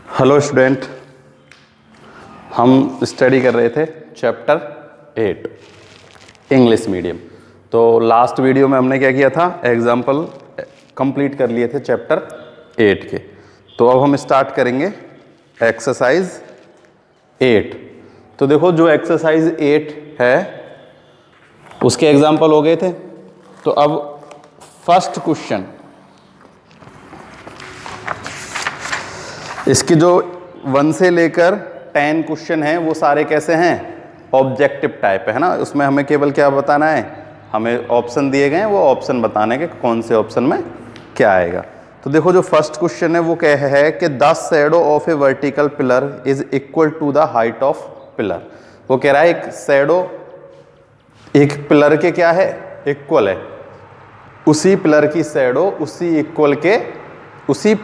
Hello student, हम study कर रहे थे चैप्टर 8 इंग्लिश मीडियम। तो लास्ट वीडियो में हमने क्या किया था, एग्जाम्पल कंप्लीट कर लिए थे चैप्टर 8 के। तो अब हम स्टार्ट करेंगे एक्सरसाइज 8। तो देखो जो एक्सरसाइज 8 है उसके एग्जाम्पल हो गए थे। तो अब फर्स्ट क्वेश्चन, इसकी जो 1 से लेकर 10 क्वेश्चन हैं वो सारे कैसे हैं, ऑब्जेक्टिव टाइप है ना। उसमें हमें केवल क्या बताना है, हमें ऑप्शन दिए गए हैं, वो ऑप्शन बताने के कौन से ऑप्शन में क्या आएगा। तो देखो जो फर्स्ट क्वेश्चन है वो क्या है कि the shadow of a vertical pillar is equal to the height of pillar. वो कह रहा है एक शैडो एक पिलर के क्या है, इक्वल है। उसी पिलर की शैडो उसी इक्वल के उसी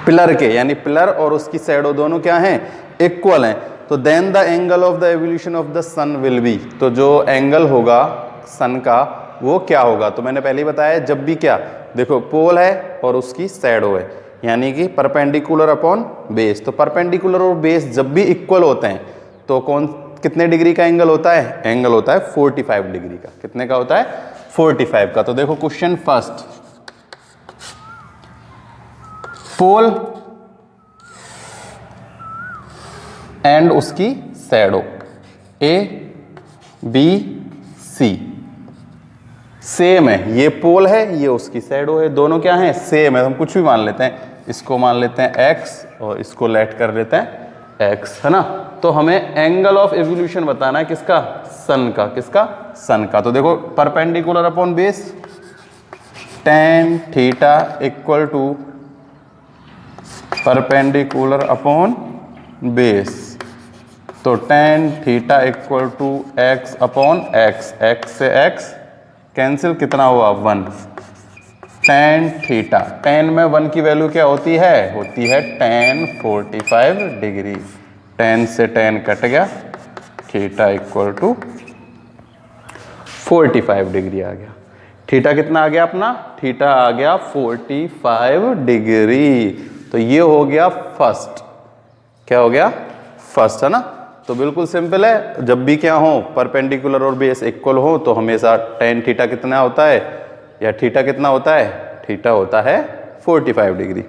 पिलर के, यानी पिलर और उसकी शैडो दोनों क्या हैं, इक्वल हैं। तो then the angle of the evolution of the sun will be, तो जो एंगल होगा सन का वो क्या होगा। तो मैंने पहले ही बताया जब भी क्या, देखो पोल है और उसकी शैडो है, यानी कि परपेंडिकुलर अपॉन बेस। तो परपेंडिकुलर और बेस जब भी इक्वल होते हैं तो कितने डिग्री का एंगल होता है, एंगल होता है 45 डिग्री का। कितने का होता है, 45 का। तो देखो क्वेश्चन फर्स्ट, पोल एंड उसकी shadow A B C same है। ये पोल है, ये उसकी शैडो है, दोनों क्या हैं, सेम है। हम कुछ भी मान लेते हैं, इसको मान लेते हैं x और इसको लेट कर लेते हैं x, है ना। तो हमें एंगल ऑफ एवोल्यूशन बताना है किसका, सन का। किसका, सन का। तो देखो perpendicular upon base tan theta equal to perpendicular upon base. तो tan theta equal to x upon x, x से x कैंसिल, कितना हुआ 1। tan थीटा, tan में 1 की वैल्यू क्या होती है, tan 45 डिग्री। tan से tan कट गया, थीटा इक्वल टू 45 डिग्री आ गया। थीटा कितना आ गया अपना, थीटा आ गया 45 डिग्री। तो ये हो गया फर्स्ट, क्या हो गया, फर्स्ट, है ना। तो बिल्कुल सिंपल है, जब भी क्या हो परपेंडिकुलर और बेस इक्वल हो तो हमेशा tan थीटा कितना होता है, या थीटा कितना होता है, थीटा होता है 45 डिग्री।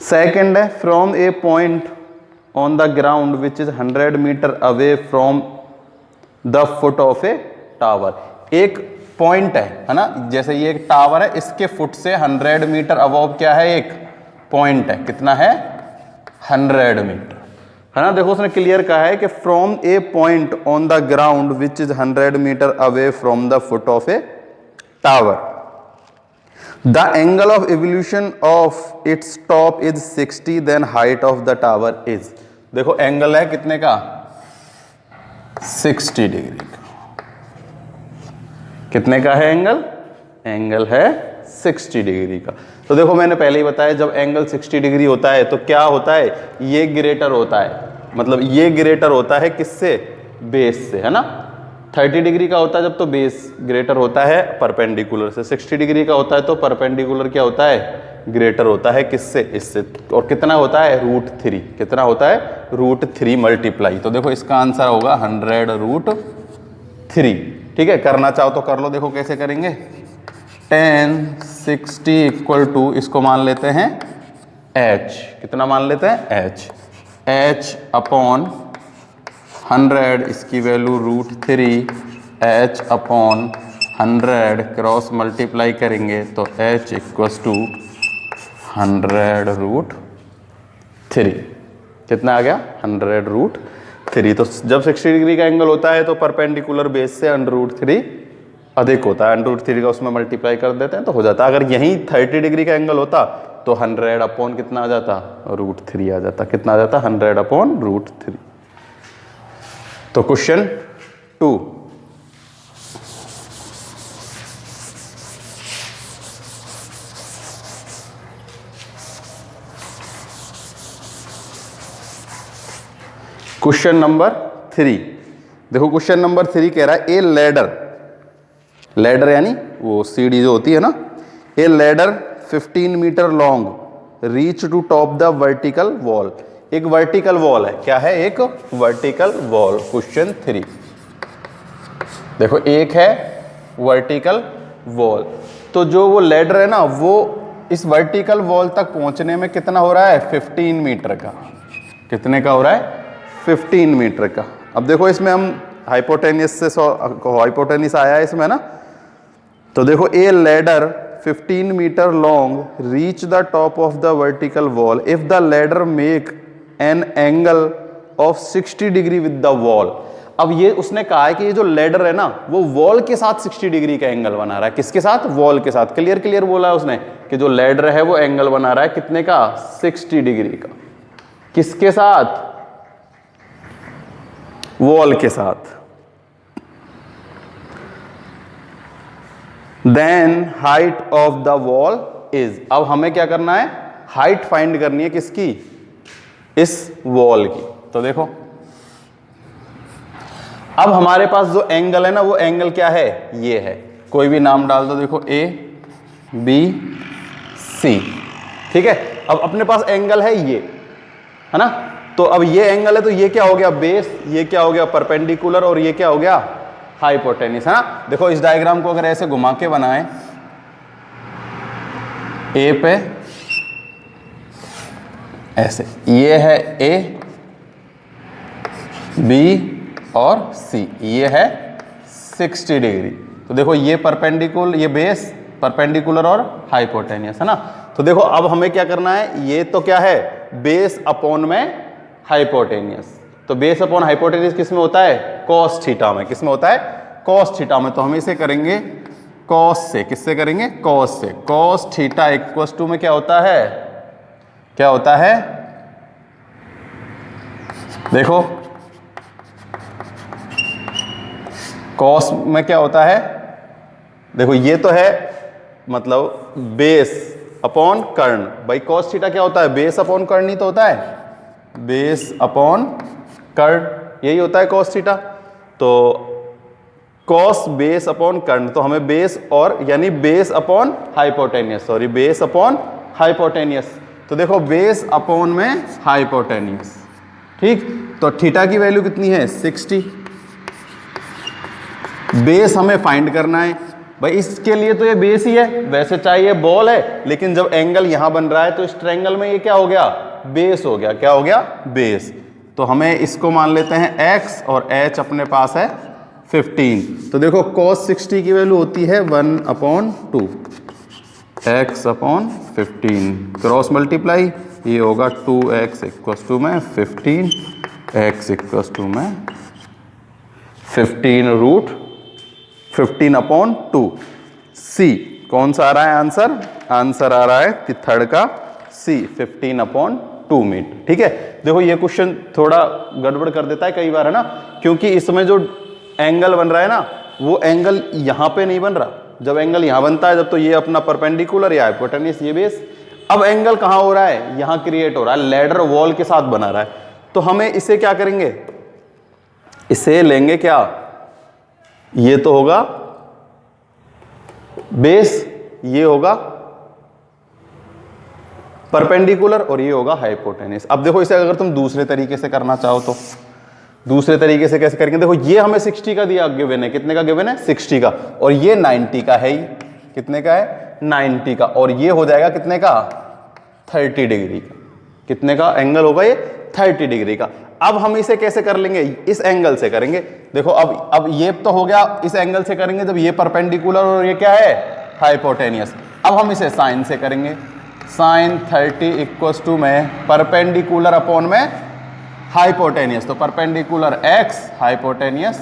सेकंड है, from a point on the ground which is 100 metre away from the foot of a tower. एक पॉइंट है ना, जैसे ये एक टावर है, इसके फुट से 100 मीटर अबव क्या है, एक पॉइंट है। कितना है, 100 मीटर, है ना। देखो उसने क्लियर कहा है कि from a point on the ground which is 100 metre away from the foot of a tower, the angle of evolution of its top is 60, then height of the tower is. देखो angle है कितने का, 60 degree का। कितने का है angle, angle है 60 degree का। तो देखो मैंने पहले ही बताया जब एंगल 60 डिग्री होता है तो क्या होता है, ये ग्रेटर होता है, मतलब ये ग्रेटर होता है किससे, बेस से, है ना। 30 डिग्री का होता है जब तो बेस ग्रेटर होता है परपेंडिकुलर से, 60 डिग्री का होता है तो परपेंडिकुलर क्या होता है, ग्रेटर होता है किससे, इससे। और कितना होता है, √3। कितना होता है, √3 मल्टीप्लाई। तो देखो इसका आंसर होगा 100√3। ठीक है, करना चाहो तो कर लो, देखो कैसे करेंगे। tan 60 इक्वल टू, इसको मान लेते हैं h, कितना मान लेते हैं h अपॉन 100, इसकी value √3, h upon 100 cross multiply करेंगे तो h इक्वल्स टू 100√3। कितना आ गया, 100√3। तो जब 60 डिग्री का एंगल होता है तो परपेंडिकुलर बेस से 100√3 अधिक होता है, 100√3 का उसमें मल्टीप्लाई कर देते हैं तो हो जाता है। अगर यहीं 30 डिग्री का एंगल होता तो 100 अपॉन कितना आ जाता, √3 आ जाता। कितना आ जाता, 100 अपॉन √3। तो क्वेश्चन 2, क्वेश्चन नंबर 3। देखो क्वेश्चन नंबर 3 कह रहा है ए लैडर यानी वो सीढ़ी जो होती है ना, a ladder 15 metre long reach to top the vertical wall. एक वर्टिकल वॉल है, क्या है, एक वर्टिकल वॉल। क्वेश्चन 3 देखो, एक है वर्टिकल वॉल, तो जो वो लेडर है ना, वो इस वर्टिकल वॉल तक पहुंचने में कितना हो रहा है, 15 मीटर का। कितने का हो रहा है, 15 मीटर का। अब देखो इसमें हम हाइपोटेनियस से हाइपोटेनियस आया है इसमें ना, तो देखो a ladder 15 metre long reach the top of the vertical wall if the ladder make an angle of 60 degree with the wall. अब ये उसने कहा है कि ये जो लेडर है ना, वो वॉल के साथ 60 डिग्री का एंगल बना रहा है। किसके साथ, वॉल के साथ। क्लियर बोला है उसने कि जो लेडर है वो एंगल बना रहा है कितने का, 60 डिग्री का। किसके साथ, वॉल के साथ। Then height of the wall is, अब हमें क्या करना है, हाइट फाइंड करनी है किसकी, इस वॉल की। तो देखो अब हमारे पास जो एंगल है ना, वो एंगल क्या है, ये है। कोई भी नाम डाल दो, देखो ए बी सी, ठीक है। अब अपने पास एंगल है ये, है ना, तो अब ये एंगल है, तो ये क्या हो गया, बेस, ये क्या हो गया, परपेंडिकुलर, और ये क्या हो गया, हाइपोटेन्यूस, है ना। देखो इस डायग्राम को अगर ऐसे घुमा के बनाएं, ए पे ऐसे, ये है ए बी और सी, ये है 60 डिग्री। तो देखो ये परपेंडिकुलर, ये बेस, परपेंडिकुलर और हाइपोटेनियस, है ना। तो देखो अब हमें क्या करना है, ये तो क्या है, बेस अपॉन में हाइपोटेनियस। तो बेस अपॉन हाइपोटेनियस किस में होता है, कॉस थीटा में। किस में होता है, कॉस थीटा में। तो हम इसे करेंगे कॉस से। किससे करेंगे, कॉस से। कॉस थीटा इक्वल टू में क्या होता है, क्या होता है, देखो कॉस में क्या होता है, देखो ये तो है मतलब बेस अपॉन कर्ण। भाई कॉस थीटा क्या होता है, बेस अपॉन कर्ण ही तो होता है, बेस अपॉन कर्ण, यही होता है कॉस थीटा। तो कॉस बेस अपॉन कर्ण, तो हमें बेस और यानी base upon hypotenuse, sorry base upon hypotenuse. तो देखो बेस अपॉन में हाइपोटेनियस, ठीक। तो थीटा की वैल्यू कितनी है, 60। बेस हमें फाइंड करना है भाई, इसके लिए तो ये बेस ही है, वैसे चाहिए बॉल है, लेकिन जब एंगल यहां बन रहा है तो इस ट्रायंगल में ये क्या हो गया, बेस हो गया। क्या हो गया, बेस। तो हमें इसको मान लेते हैं x और h अपने पास है 15। तो देखो cos 60 की वैल्यू होती है 1/2 x अपॉन 15, क्रॉस मल्टीप्लाई, ये होगा 2x इक्वल टू में 15, x इक्वल टू में 15√15/2। सी कौन सा आ रहा है आंसर, आंसर आ रहा है थर्ड का सी, 15/2 मीटर। ठीक है, देखो ये क्वेश्चन थोड़ा गड़बड़ कर देता है कई बार, है ना, क्योंकि इसमें जो एंगल बन रहा है ना, वो एंगल यहाँ पे नहीं बन रहा। जब एंगल यहाँ बनता है जब, तो ये अपना परपेंडिकुलर या हाइपोटेन्यूस, ये बेस। अब एंगल कहाँ हो रहा है, यहाँ क्रिएट हो रहा है, लेडर वॉल के साथ बना रहा है। तो हमें इसे क्या करेंगे, इसे लेंगे क्या, ये तो होगा बेस, ये होगा परपेंडिकुलर और ये होगा हाइपोटेन्यूस। अब देखो इसे अगर तुम दूसरे तरीके से करना चाहो तो दूसरे तरीके से कैसे करेंगे, देखो ये हमें 60 का दिया गिवन है, कितने का गिवन है, 60 का, और ये 90 का है ही, कितने का है, 90 का, और ये हो जाएगा कितने का, 30 डिग्री का। कितने का एंगल होगा ये, 30 डिग्री का। अब हम इसे कैसे कर लेंगे, इस एंगल से करेंगे। देखो अब ये तो हो गया, इस एंगल से करेंगे जब ये परपेंडिकुलर और ये क्या है, हाइपोटेनियस। अब हम इसे साइन से करेंगे, साइन 30 इक्वल्स टू में परपेंडिकुलर अपॉन में हाइपोटेनियस, तो परपेंडिकुलर x, हाइपोटेनियस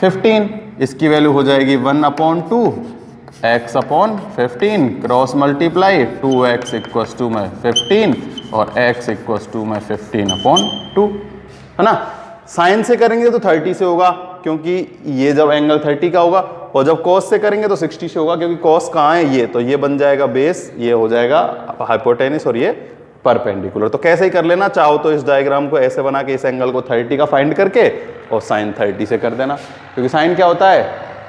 15, इसकी वैल्यू हो जाएगी 1/2 x अपॉन 15, cross multiply 2x equals to में 15 और x इक्वल्स टू में 15/2, है ना। साइन से करेंगे तो 30 से होगा, क्योंकि ये जब एंगल 30 का होगा, और जब कॉस से करेंगे तो 60 से होगा, क्योंकि कॉस कहाँ है, ये तो ये बन जाएगा बेस, ये हो जाएगा हाइपोटेनिस और ये परपेंडिकुलर। तो कैसे ही कर लेना, चाहो तो इस डायग्राम को ऐसे बना के इस एंगल को 30 का फाइंड करके और साइन 30 से कर देना, क्योंकि साइन क्या होता है,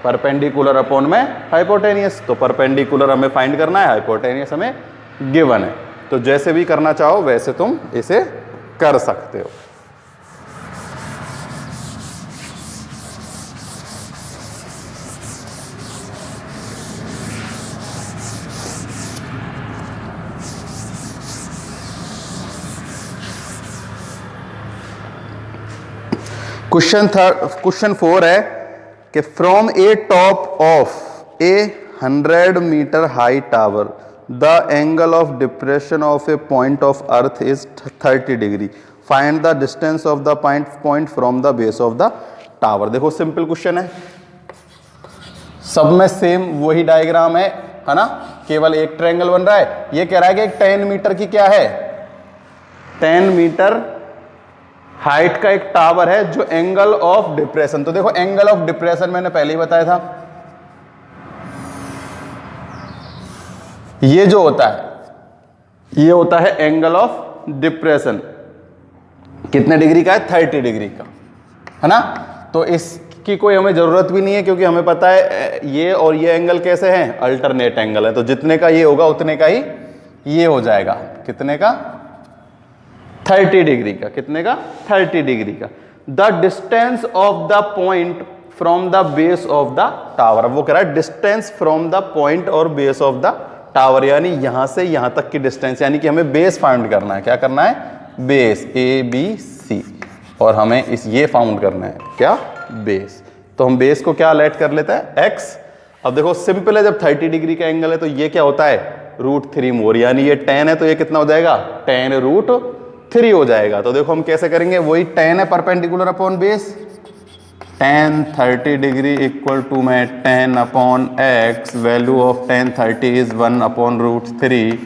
परपेंडिकुलर अपॉन में हाइपोटेनियस। तो परपेंडिकुलर हमें फाइंड करना है, हाइपोटेनियस हमें गिवन है। तो जैसे भी करना चाहो वैसे तुम इसे कर सकते हो। क्वेश्चन 4 है कि from a top of a 100 metre high tower the angle of depression of a point of earth is 30 degree, find the distance of the point from the base of the tower. देखो simple question है, सब में same वही diagram है ना, केवल एक triangle बन रहा है। ये कह रहा है कि एक 10 मीटर की क्या है, 10 मीटर हाइट का एक टावर है जो एंगल ऑफ डिप्रेशन, तो देखो एंगल ऑफ डिप्रेशन मैंने पहले ही बताया था, ये जो होता है ये होता है एंगल ऑफ डिप्रेशन। कितने डिग्री का है, 30 डिग्री का, है ना। तो इसकी कोई हमें जरूरत भी नहीं है क्योंकि हमें पता है ये और ये एंगल कैसे हैं, अल्टरनेट एंगल है। तो जितने का ये होगा उतने का ही ये हो जाएगा, कितने का, 30 डिग्री का। कितने का, 30 डिग्री का। The distance of the point from the base of the tower, वो कह रहा है डिस्टेंस फ्रॉम द पॉइंट और बेस ऑफ द टावर, यानी यहां से यहां तक की डिस्टेंस, यानी कि हमें बेस फाउंड करना है। क्या करना है, बेस, ए बी सी, और हमें इस ये फाउंड करना है क्या, बेस। तो हम बेस को क्या लेट कर लेते हैं, एक्स। अब देखो सिंपल है, जब 30 डिग्री का एंगल है तो ये क्या होता है, √3 मोर, यानी ये 10 है तो ये कितना हो जाएगा, 10√3 हो जाएगा। तो देखो हम कैसे करेंगे, वही 10 है perpendicular upon base, 10 30 degree equal to में 10 upon x, value of 10 30 is 1/√3,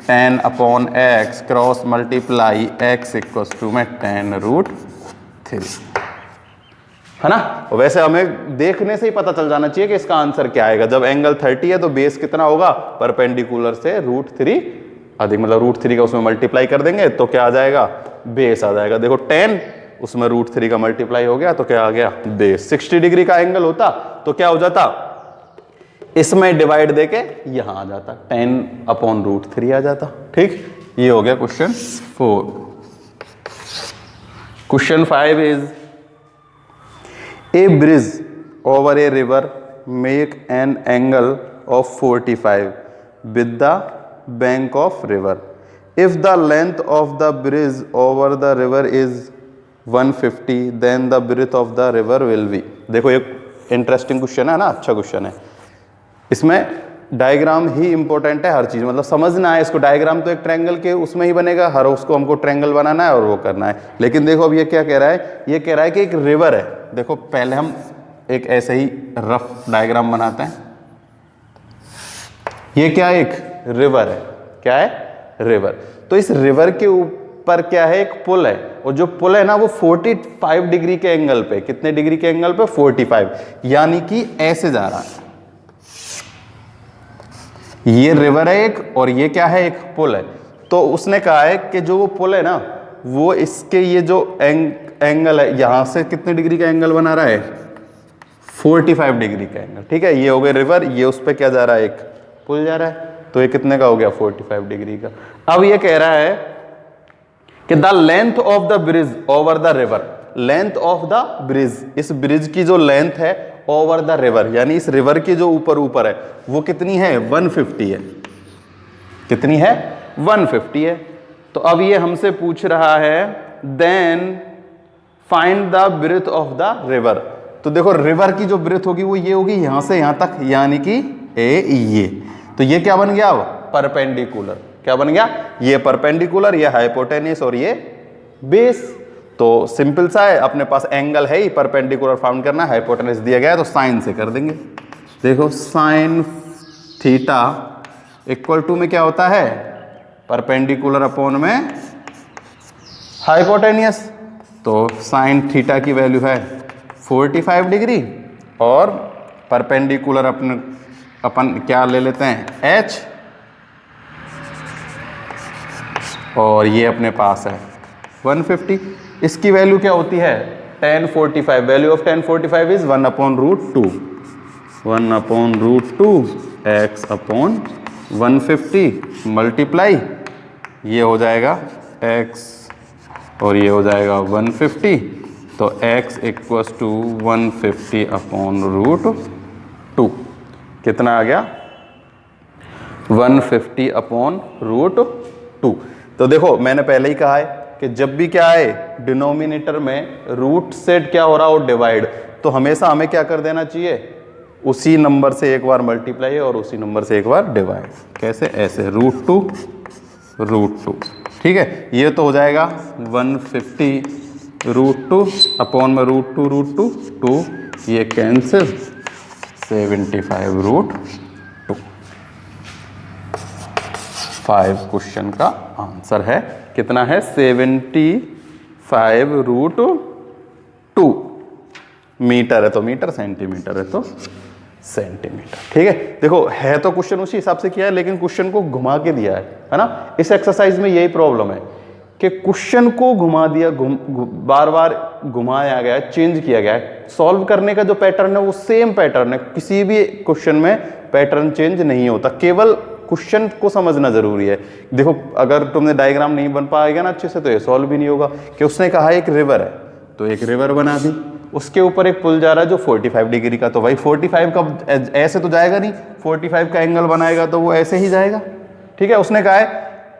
10 upon x cross multiply x equal to में 10√3, है ना। वैसे हमें देखने से ही पता चल जाना चाहिए कि इसका आंसर क्या आएगा। जब एंगल 30 है तो बेस कितना होगा, परपेंडिकुलर से √3 अधिक, मतलब √3 का उसमें मल्टीप्लाई कर देंगे तो क्या आ जाएगा, बेस आ जाएगा। देखो 10 उसमें √3 का मल्टीप्लाई हो गया तो क्या आ गया, बेस। 60 डिग्री का एंगल होता तो क्या हो जाता, इसमें डिवाइड देके यहां आ जाता, 10/√3 आ जाता। ठीक, ये हो गया question 4। Question 5 is a bridge over a river make an angle of 45 with the bank of river, if the length of the bridge over the river is 150 then the breadth of the river will be. देखो एक interesting question है ना, अच्छा question है। इसमें diagram ही important है, हर चीज मतलब समझना है इसको। डायग्राम तो एक ट्रायंगल के उसमें ही बनेगा, हर उसको हमको ट्रायंगल बनाना है और वो करना है। लेकिन देखो अब ये क्या कह रहा है, ये कह रहा है कि एक रिवर है। देखो पहले हम एक ऐसे ही रफ डायग्राम बनाते हैं। ये क्या, एक रिवर है, क्या है, रिवर। तो इस रिवर के ऊपर क्या है, एक पुल है, और जो पुल है ना वो 45 डिग्री के एंगल पे, कितने डिग्री के एंगल पे, 45, यानी कि ऐसे जा रहा है। ये रिवर है एक, और ये क्या है, एक पुल है। तो उसने कहा है कि जो वो पुल है ना, वो इसके ये जो एंगल है, यहां से कितने डिग्री का एंगल बना रहा है, 45 डिग्री का एंगल। ठीक है, ये हो गया रिवर, ये उस पर क्या जा रहा है, एक पुल जा रहा है। तो ये कितने का हो गया, 45 डिग्री का। अब ये कह रहा है कि the length of the bridge over the river, length of the bridge, इस ब्रिज की जो लेंथ है ओवर द रिवर, यानी इस रिवर की जो ऊपर है वो कितनी है, 150 है। कितनी है, 150 है। तो अब ये हमसे पूछ रहा है then find the breadth of the river. तो देखो रिवर की जो ब्रेथ होगी वो ये होगी, यहां से यहां तक, यानी कि ये। तो ये क्या बन गया, परपेंडिकुलर। क्या बन गया, ये परपेंडिकुलर, ये हाइपोटेन्यूस और ये बेस। तो सिंपल सा है, अपने पास एंगल है ही, परपेंडिकुलर फाउंड करना है, हाइपोटेन्यूस दिया गया है तो साइन से कर देंगे। देखो साइन थीटा इक्वल टू में क्या होता है, परपेंडिकुलर अपॉन में हाइपोटेन्यूस। तो साइन थीटा की वैल्यू है 45 डिग्री, और परपेंडिकुलर अपन क्या ले लेते हैं, h, और ये अपने पास है 150। इसकी वैल्यू क्या होती है, tan 45, value of tan 45 is 1/√2, 1/√2 x upon 150 multiply ये हो जाएगा x और ये हो जाएगा 150, तो x equals to 150 upon root 2। कितना आ गया? 150 अपॉन रूट 2। तो देखो मैंने पहले ही कहा है कि जब भी क्या है डिनोमिनेटर में रूट से क्या हो रहा हो डिवाइड, तो हमेशा हमें क्या कर देना चाहिए, उसी नंबर से एक बार मल्टीप्लाई और उसी नंबर से एक बार डिवाइड। कैसे? ऐसे रूट 2 ठीक है। ये तो हो जाएगा 150 रूट 2 अपॉन में रूट 2, ये कैंसिल 75 रूट 2। 5 क्वेश्चन का आंसर है कितना है? 75 रूट 2। मीटर है तो मीटर, सेंटीमीटर है तो सेंटीमीटर। ठीक है। देखो है तो क्वेश्चन उसी हिसाब से किया है, लेकिन क्वेश्चन को घुमा के दिया है ना। इस एक्सरसाइज में यही प्रॉब्लम है कि क्वेश्चन को घुमा दिया, बार बार घुमाया गया है, चेंज किया गया है। सॉल्व करने का जो पैटर्न है वो सेम पैटर्न है, किसी भी क्वेश्चन में पैटर्न चेंज नहीं होता, केवल क्वेश्चन को समझना जरूरी है। देखो अगर तुमने डायग्राम नहीं बन पाएगा ना अच्छे से तो ये सॉल्व भी नहीं होगा। कि उसने कहा एक रिवर है तो एक रिवर बना दी, उसके ऊपर एक पुल जा रहा है जो 45 डिग्री का, तो भाई 45 का ऐसे तो जाएगा नहीं, 45 का एंगल बनाएगा तो वो ऐसे ही जाएगा। ठीक है। उसने कहा है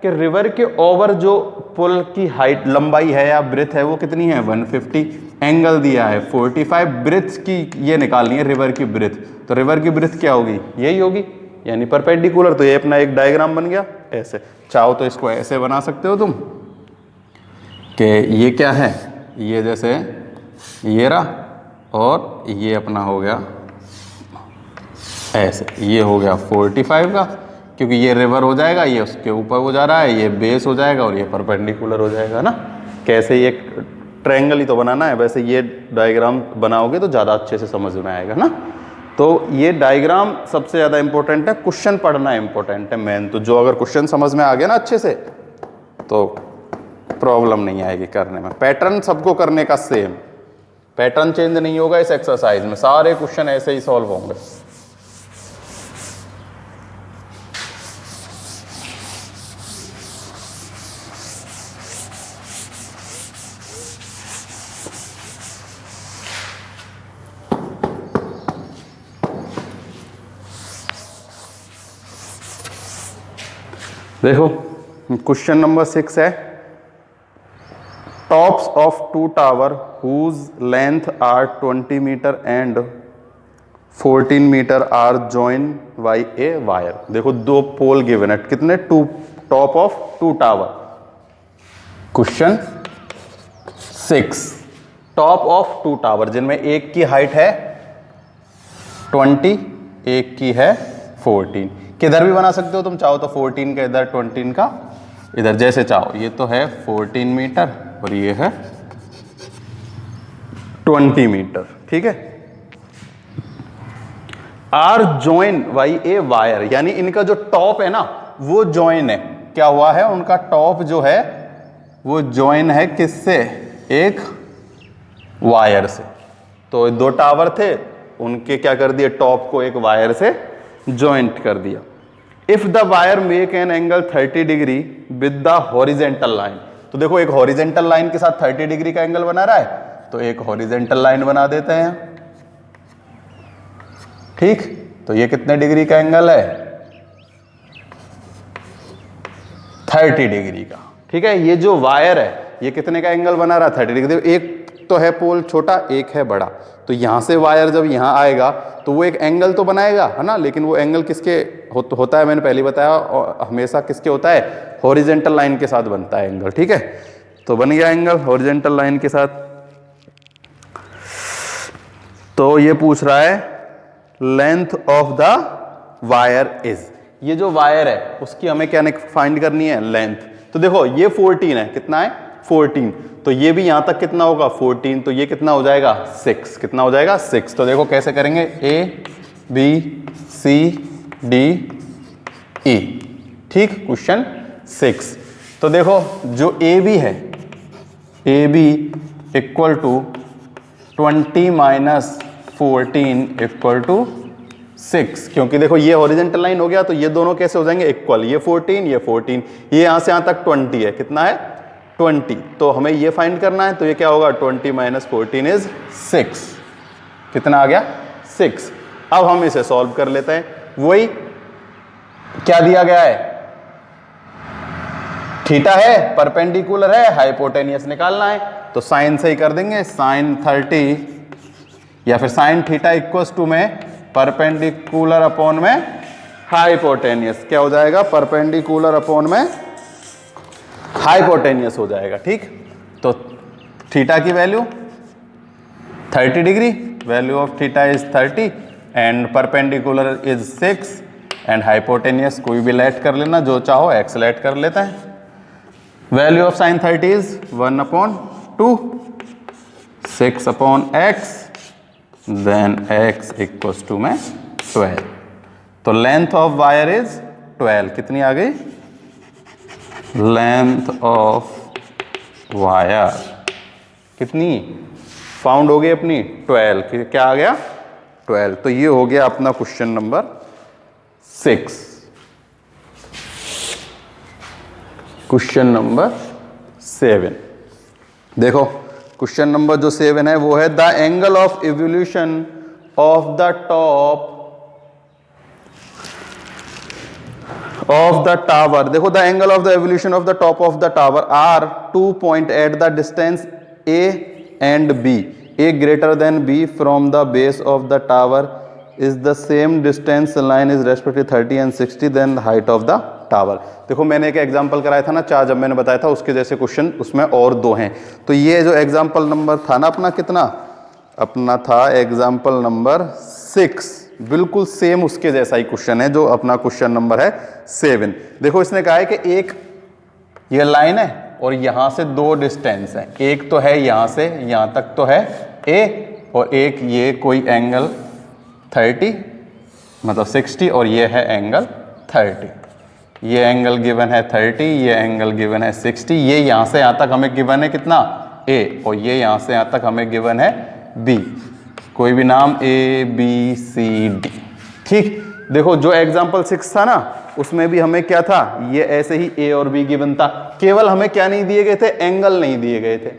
कि रिवर के ओवर जो पुल की हाइट, लंबाई है या ब्रेथ है वो कितनी है? 150। एंगल दिया है 45, ब्रेथ की ये निकालनी है रिवर की ब्रेथ, तो रिवर की ब्रेथ क्या होगी? यही होगी, यानी परपेंडिकुलर। तो ये अपना एक डायग्राम बन गया ऐसे। चाहो तो इसको ऐसे बना सकते हो तुम कि ये क्या है, ये जैसे ये रहा और ये अपना हो गया ऐसे, ये हो गया 45 का, क्योंकि ये रिवर हो जाएगा, ये उसके ऊपर हो जा रहा है, ये बेस हो जाएगा और ये परपेंडिकुलर हो जाएगा ना। कैसे? ये ट्रायंगल ही तो बनाना है, वैसे ये डायग्राम बनाओगे तो ज़्यादा अच्छे से समझ में आएगा ना। तो ये डायग्राम सबसे ज़्यादा इंपॉर्टेंट है, क्वेश्चन पढ़ना इंपॉर्टेंट है मेन। तो जो अगर क्वेश्चन समझ में आ गया ना अच्छे से तो प्रॉब्लम नहीं आएगी करने में। पैटर्न सबको करने का सेम, पैटर्न चेंज नहीं होगा इस एक्सरसाइज में, सारे क्वेश्चन ऐसे ही सॉल्व होंगे। देखो क्वेश्चन नंबर 6 है, tops of 2 tower whose length are 20 metre and 14 metre are join by a wire. देखो 2 पोल गिवन है, कितने? 2 top of 2 tower. Question 6, top of 2 tower जिनमें एक की हाइट है 20, एक की है 14। किधर भी बना सकते हो तुम, चाहो तो 14 का इधर, 20 का इधर, जैसे चाहो। ये तो है 14 मीटर और ये है 20 मीटर। ठीक है। Are join by a wire, यानी इनका जो टॉप है ना वो जॉइन है। क्या हुआ है? उनका टॉप जो है वो जॉइन है किससे? एक वायर से। तो 2 टावर थे, उनके क्या कर दिए? टॉप को एक वायर से जॉइंट कर दिया। If the wire make an angle 30 degree with the horizontal line, तो देखो एक हॉरिजेंटल लाइन के साथ 30 डिग्री का एंगल बना रहा है, तो एक हॉरिजेंटल लाइन बना देते हैं। ठीक, तो ये कितने डिग्री का एंगल है? 30 डिग्री का। ठीक है। ये जो वायर है ये कितने का एंगल बना रहा है? 30 डिग्री। एक तो है पोल छोटा, एक है बड़ा, तो यहां से वायर जब यहां आएगा तो वो एक एंगल तो बनाएगा, है ना। लेकिन वो एंगल किसके होता है? मैंने पहले बताया, और हमेशा किसके होता है? हॉरिजेंटल लाइन के साथ बनता है एंगल। ठीक है। तो बन गया एंगल हॉरिजेंटल लाइन के साथ। तो ये पूछ रहा है length of the wire is, ये जो वायर है उसकी हमें क्या फाइंड करनी है? लेंथ। तो देखो ये 14 है, कितना है? 14। तो ये भी यहां तक कितना होगा? 14। तो ये कितना हो जाएगा? 6। कितना हो जाएगा? 6। तो देखो कैसे करेंगे? A B C D E. ठीक। क्वेश्चन 6। तो देखो जो ए बी है, A B equal to 20 minus 14 equal to 6, क्योंकि देखो ये हॉरिजेंटल लाइन हो गया तो ये दोनों कैसे हो जाएंगे इक्वल, ये 14 ये 14, ये यहां से यहां तक 20 है, कितना है 20, तो हमें ये फाइंड करना है, तो ये क्या होगा 20 माइनस 14 इज 6, कितना आ गया 6। अब हम इसे सॉल्व कर लेते हैं, वही क्या दिया गया है, थीटा है, परपेंडिकुलर है, हाइपोटेनियस निकालना है, तो साइन से ही कर देंगे, साइन 30 या फिर साइन थीटा इक्वल्स टू में परपेंडिकुलर अपॉन में हाइपोटेनियस, क्या हो जाएगा परपेंडिकुलर अपॉन में हाइपोटेनियस हो जाएगा, ठीक। तो थीटा की value 30 degree, value of theta is 30 and perpendicular is 6 and hypotenuse कोई भी लेट कर लेना, जो चाहो एक्स लेट कर लेते हैं। Value of sine 30 is 1/2, 6/x, then x equals to में 12। तो लेंथ ऑफ वायर इज 12, कितनी आ गई, लेंथ ऑफ वायर कितनी फाउंड हो गई अपनी 12, क्या आ गया 12। तो ये हो गया अपना क्वेश्चन नंबर 6। क्वेश्चन नंबर 7 देखो, क्वेश्चन नंबर जो 7 है वो है the angle of evolution of the top of the tower. देखो the angle of the evolution of the top of the tower are 2 point at the distance A and B, A greater than B from the base of the tower is the same distance line is respectively 30 and 60 then the height of the tower। देखो मैंने एक example कराया था ना 4, जब मैंने बताया था उसके जैसे क्वेश्चन उसमें और 2 हैं। तो ये जो एग्जांपल नंबर था ना अपना, कितना अपना था एग्जांपल नंबर 6, बिल्कुल सेम उसके जैसा ही क्वेश्चन है जो अपना क्वेश्चन नंबर है 7। देखो इसने कहा है कि एक ये लाइन है और यहां से 2 डिस्टेंस है, एक तो है यहां से यहां तक तो है A और एक ये कोई एंगल 30 मतलब 60 और ये है एंगल 30, ये एंगल गिवन है 30, ये एंगल गिवन है 60, ये यहां से यहां तक हमें गिवन है कितना A और ये यहां से यहां तक हमें गिवन है B, कोई भी नाम A B C D, ठीक। देखो जो एग्जांपल 6 था ना उसमें भी हमें क्या था, ये ऐसे ही A और B गिवन था, केवल हमें क्या नहीं दिए गए थे, एंगल नहीं दिए गए थे,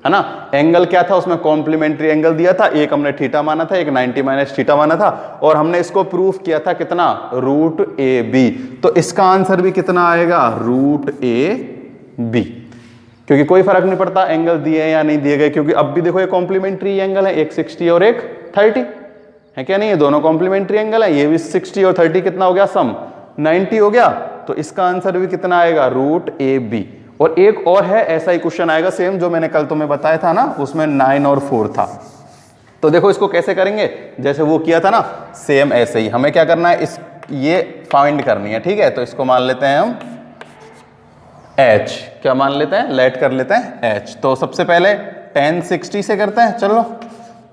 है ना। एंगल क्या था उसमें, कॉम्प्लीमेंट्री एंगल दिया था, एक हमने थीटा माना था, एक 90 माइनस थीटा माना था, और हमने इसको प्रूफ किया था कितना √AB। तो इसका आंसर भी कितना आएगा √AB, क्योंकि कोई फर्क नहीं पड़ता एंगल दिए या नहीं दिए गए, क्योंकि अब भी देखो ये कॉम्प्लीमेंट्री एंगल है, एक 60 और एक 30 है, क्या नहीं, ये दोनों कॉम्प्लीमेंट्री एंगल है, ये भी 60 और 30 कितना हो गया, सम 90 हो गया। तो इसका आंसर भी कितना आएगा √AB। और एक और है ऐसा ही क्वेश्चन आएगा सेम जो मैंने कल तुम्हें बताया था ना, उसमें 9 और 4 था। तो देखो इसको कैसे करेंगे, जैसे वो किया था ना सेम ऐसे ही हमें क्या करना है, इस ये फाइंड करनी है, ठीक है। तो इसको मान लेते हैं हम H, क्या मान लेते हैं, लेट कर लेते हैं H। तो सबसे पहले tan 60 से करते हैं, चलो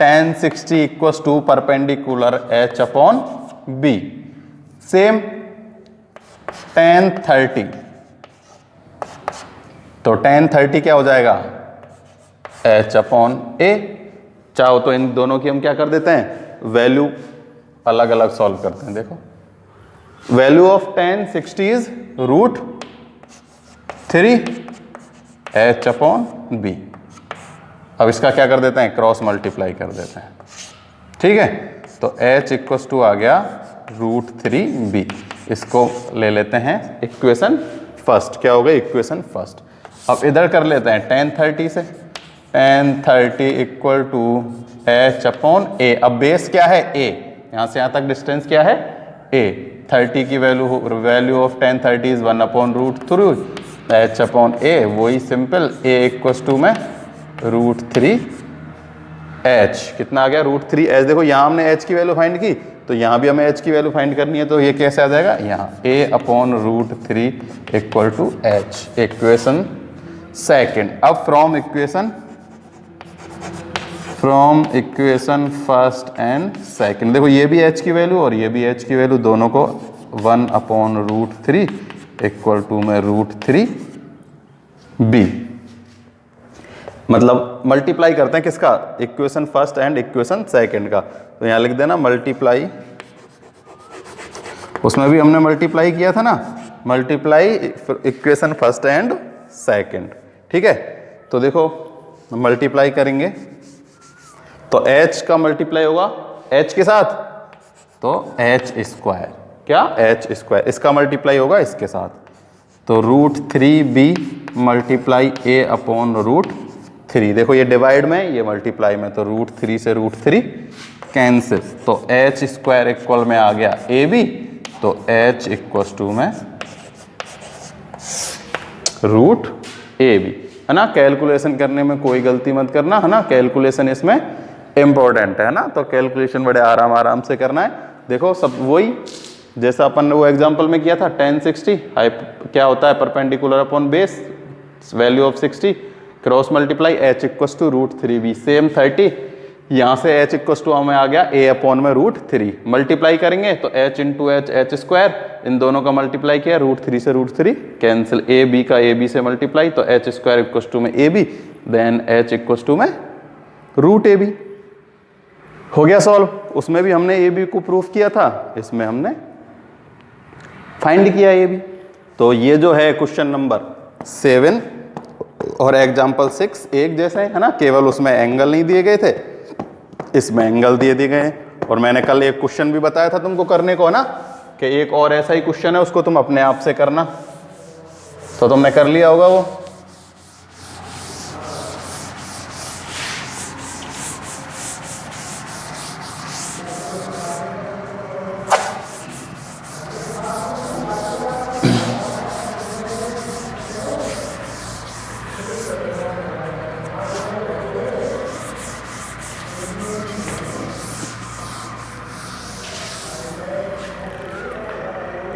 tan 60 equals to perpendicular H/B, same tan 30, तो tan 30 क्या हो जाएगा H/A। चाहो तो इन दोनों की हम क्या कर देते हैं, वैल्यू अलग अलग सॉल्व करते हैं। देखो value of tan 60 is √3 H/B। अब इसका क्या कर देते हैं, क्रॉस मल्टीप्लाई कर देते हैं, ठीक है। तो H इक्वल्स टू आ गया √3B। इसको ले लेते हैं इक्वेशन फर्स्ट, क्या होगा इक्वेशन फर्स्ट। अब इधर कर लेते हैं tan 30 से, tan 30 इक्वल टू H/A। अब बेस क्या है A, यहां से यहां तक डिस्टेंस क्या है A, 30 की value of tan 30 is 1/√3 H/A, वही सिंपल A इक्वल्स टू में √3H, कितना आ गया √3H। देखो यहां हमने H की वैल्यू फाइंड की, तो यहां भी हमें H की वैल्यू फाइंड करनी है, तो ये कैसे आ जाएगा, यहाँ A/√3 equal to H, equation second. अब from equation first and second, देखो ये भी H की वैल्यू और ये भी H की वैल्यू, दोनों को 1/√3 इक्वल टू में √3B, मतलब मल्टीप्लाई करते हैं किसका, equation first and equation second का। तो यहां लिख देना मल्टीप्लाई उसमें भी हमने मल्टीप्लाई किया था ना, multiply equation first and second, ठीक है। तो देखो मल्टीप्लाई करेंगे तो h का मल्टीप्लाई होगा h के साथ, तो h स्क्वायर, क्या h स्क्वायर, इसका मल्टीप्लाई होगा इसके साथ, तो √3b मल्टीप्लाई a अपॉन √3। देखो ये डिवाइड में, ये मल्टीप्लाई में, तो √3 से √3 कैंसिल, तो h स्क्वायर इक्वल में आ गया ab, तो h इक्वल टू में √ab, है ना। कैलकुलेशन करने में कोई गलती मत करना, है ना, कैलकुलेशन इसमें इंपॉर्टेंट है ना, तो कैलकुलेशन बड़े आराम से करना है। देखो सब वही जैसा अपन ने वो एग्जांपल में किया था, tan 60 क्या होता है, perpendicular upon base, value of 60 cross multiply h equal to √3b, same 30, यहाँ से h इक्वल टू हमें आ गया a अपॉन में √3, मल्टीप्लाई करेंगे तो h इंटू h स्क्वायर, इन दोनों का मल्टीप्लाई किया, √3 से √3 कैंसिल, a b का a b से मल्टीप्लाई, तो h स्क्वायर इक्वल टू में a b, then h equal to में √ab। हो गया सॉल्व। उसमें भी हमने ए बी को प्रूफ किया था, इसमें हमने फाइंड किया ए बी। तो ये जो है क्वेश्चन नंबर 7 और एग्जाम्पल 6 एक जैसे है ना, केवल उसमें एंगल नहीं दिए गए थे, इसमें एंगल दिए गए हैं। और मैंने कल एक क्वेश्चन भी बताया था तुमको करने को ना, कि एक और ऐसा ही क्वेश्चन है, उसको तुम अपने आप से करना, तो तुमने कर लिया होगा वो।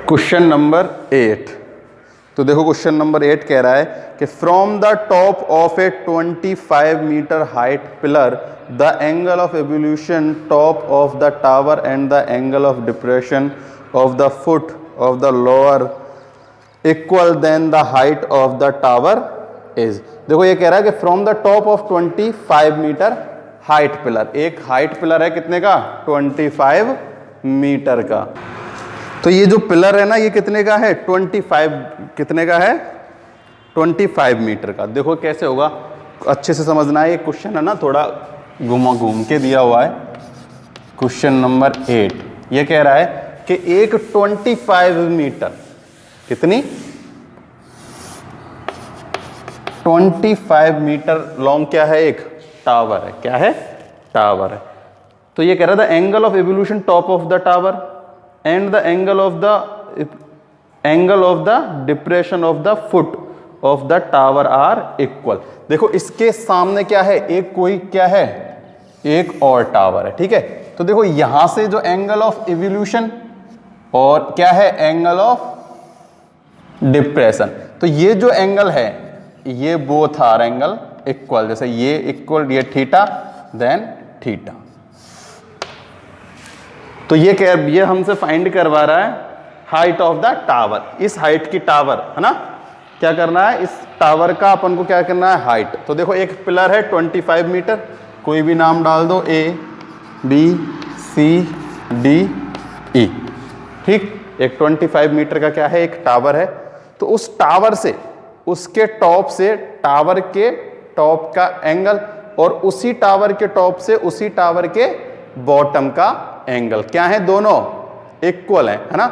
क्वेश्चन नंबर 8, तो देखो क्वेश्चन नंबर 8 कह रहा है कि from the top of a 25 metre height pillar the angle of evolution top of the tower and the angle of depression of the foot of the lower equal then the height of the tower is. देखो ये कह रहा है कि from the top of 25 metre height pillar, एक height pillar है कितने का, 25 मीटर का। तो ये जो पिलर है ना, ये कितने का है, 25, कितने का है, 25 मीटर का। देखो कैसे होगा, अच्छे से समझना है, ये क्वेश्चन है ना थोड़ा घूम के दिया हुआ है। क्वेश्चन नंबर 8 ये कह रहा है कि एक 25 मीटर, कितनी, 25 मीटर लॉन्ग क्या है, एक टावर है, क्या है, टावर है। तो ये कह रहा था angle of evolution top of the tower and the angle of the depression of the foot of the tower are equal। देखो इसके सामने क्या है, एक कोई क्या है, एक और टावर है, ठीक है। तो देखो यहां से जो एंगल ऑफ एवोल्यूशन और क्या है, एंगल ऑफ डिप्रेशन, तो ये जो एंगल है ये बोथ आर एंगल इक्वल, जैसे ये इक्वल, ये थीटा देन थीटा। तो ये हमसे फाइंड करवा रहा है हाइट ऑफ द टावर, इस हाइट की टावर है ना, क्या करना है, इस टावर का अपन को क्या करना है, हाइट। तो देखो एक पिलर है 25 मीटर, कोई भी नाम डाल दो, A B C D E, ठीक। एक 25 मीटर का क्या है, एक टावर है। तो उस टावर से, उसके टॉप से टावर के टॉप का एंगल, और उसी टावर के टॉप से उसी टावर के बॉटम का एंगल क्या है, दोनों इक्वल है ना,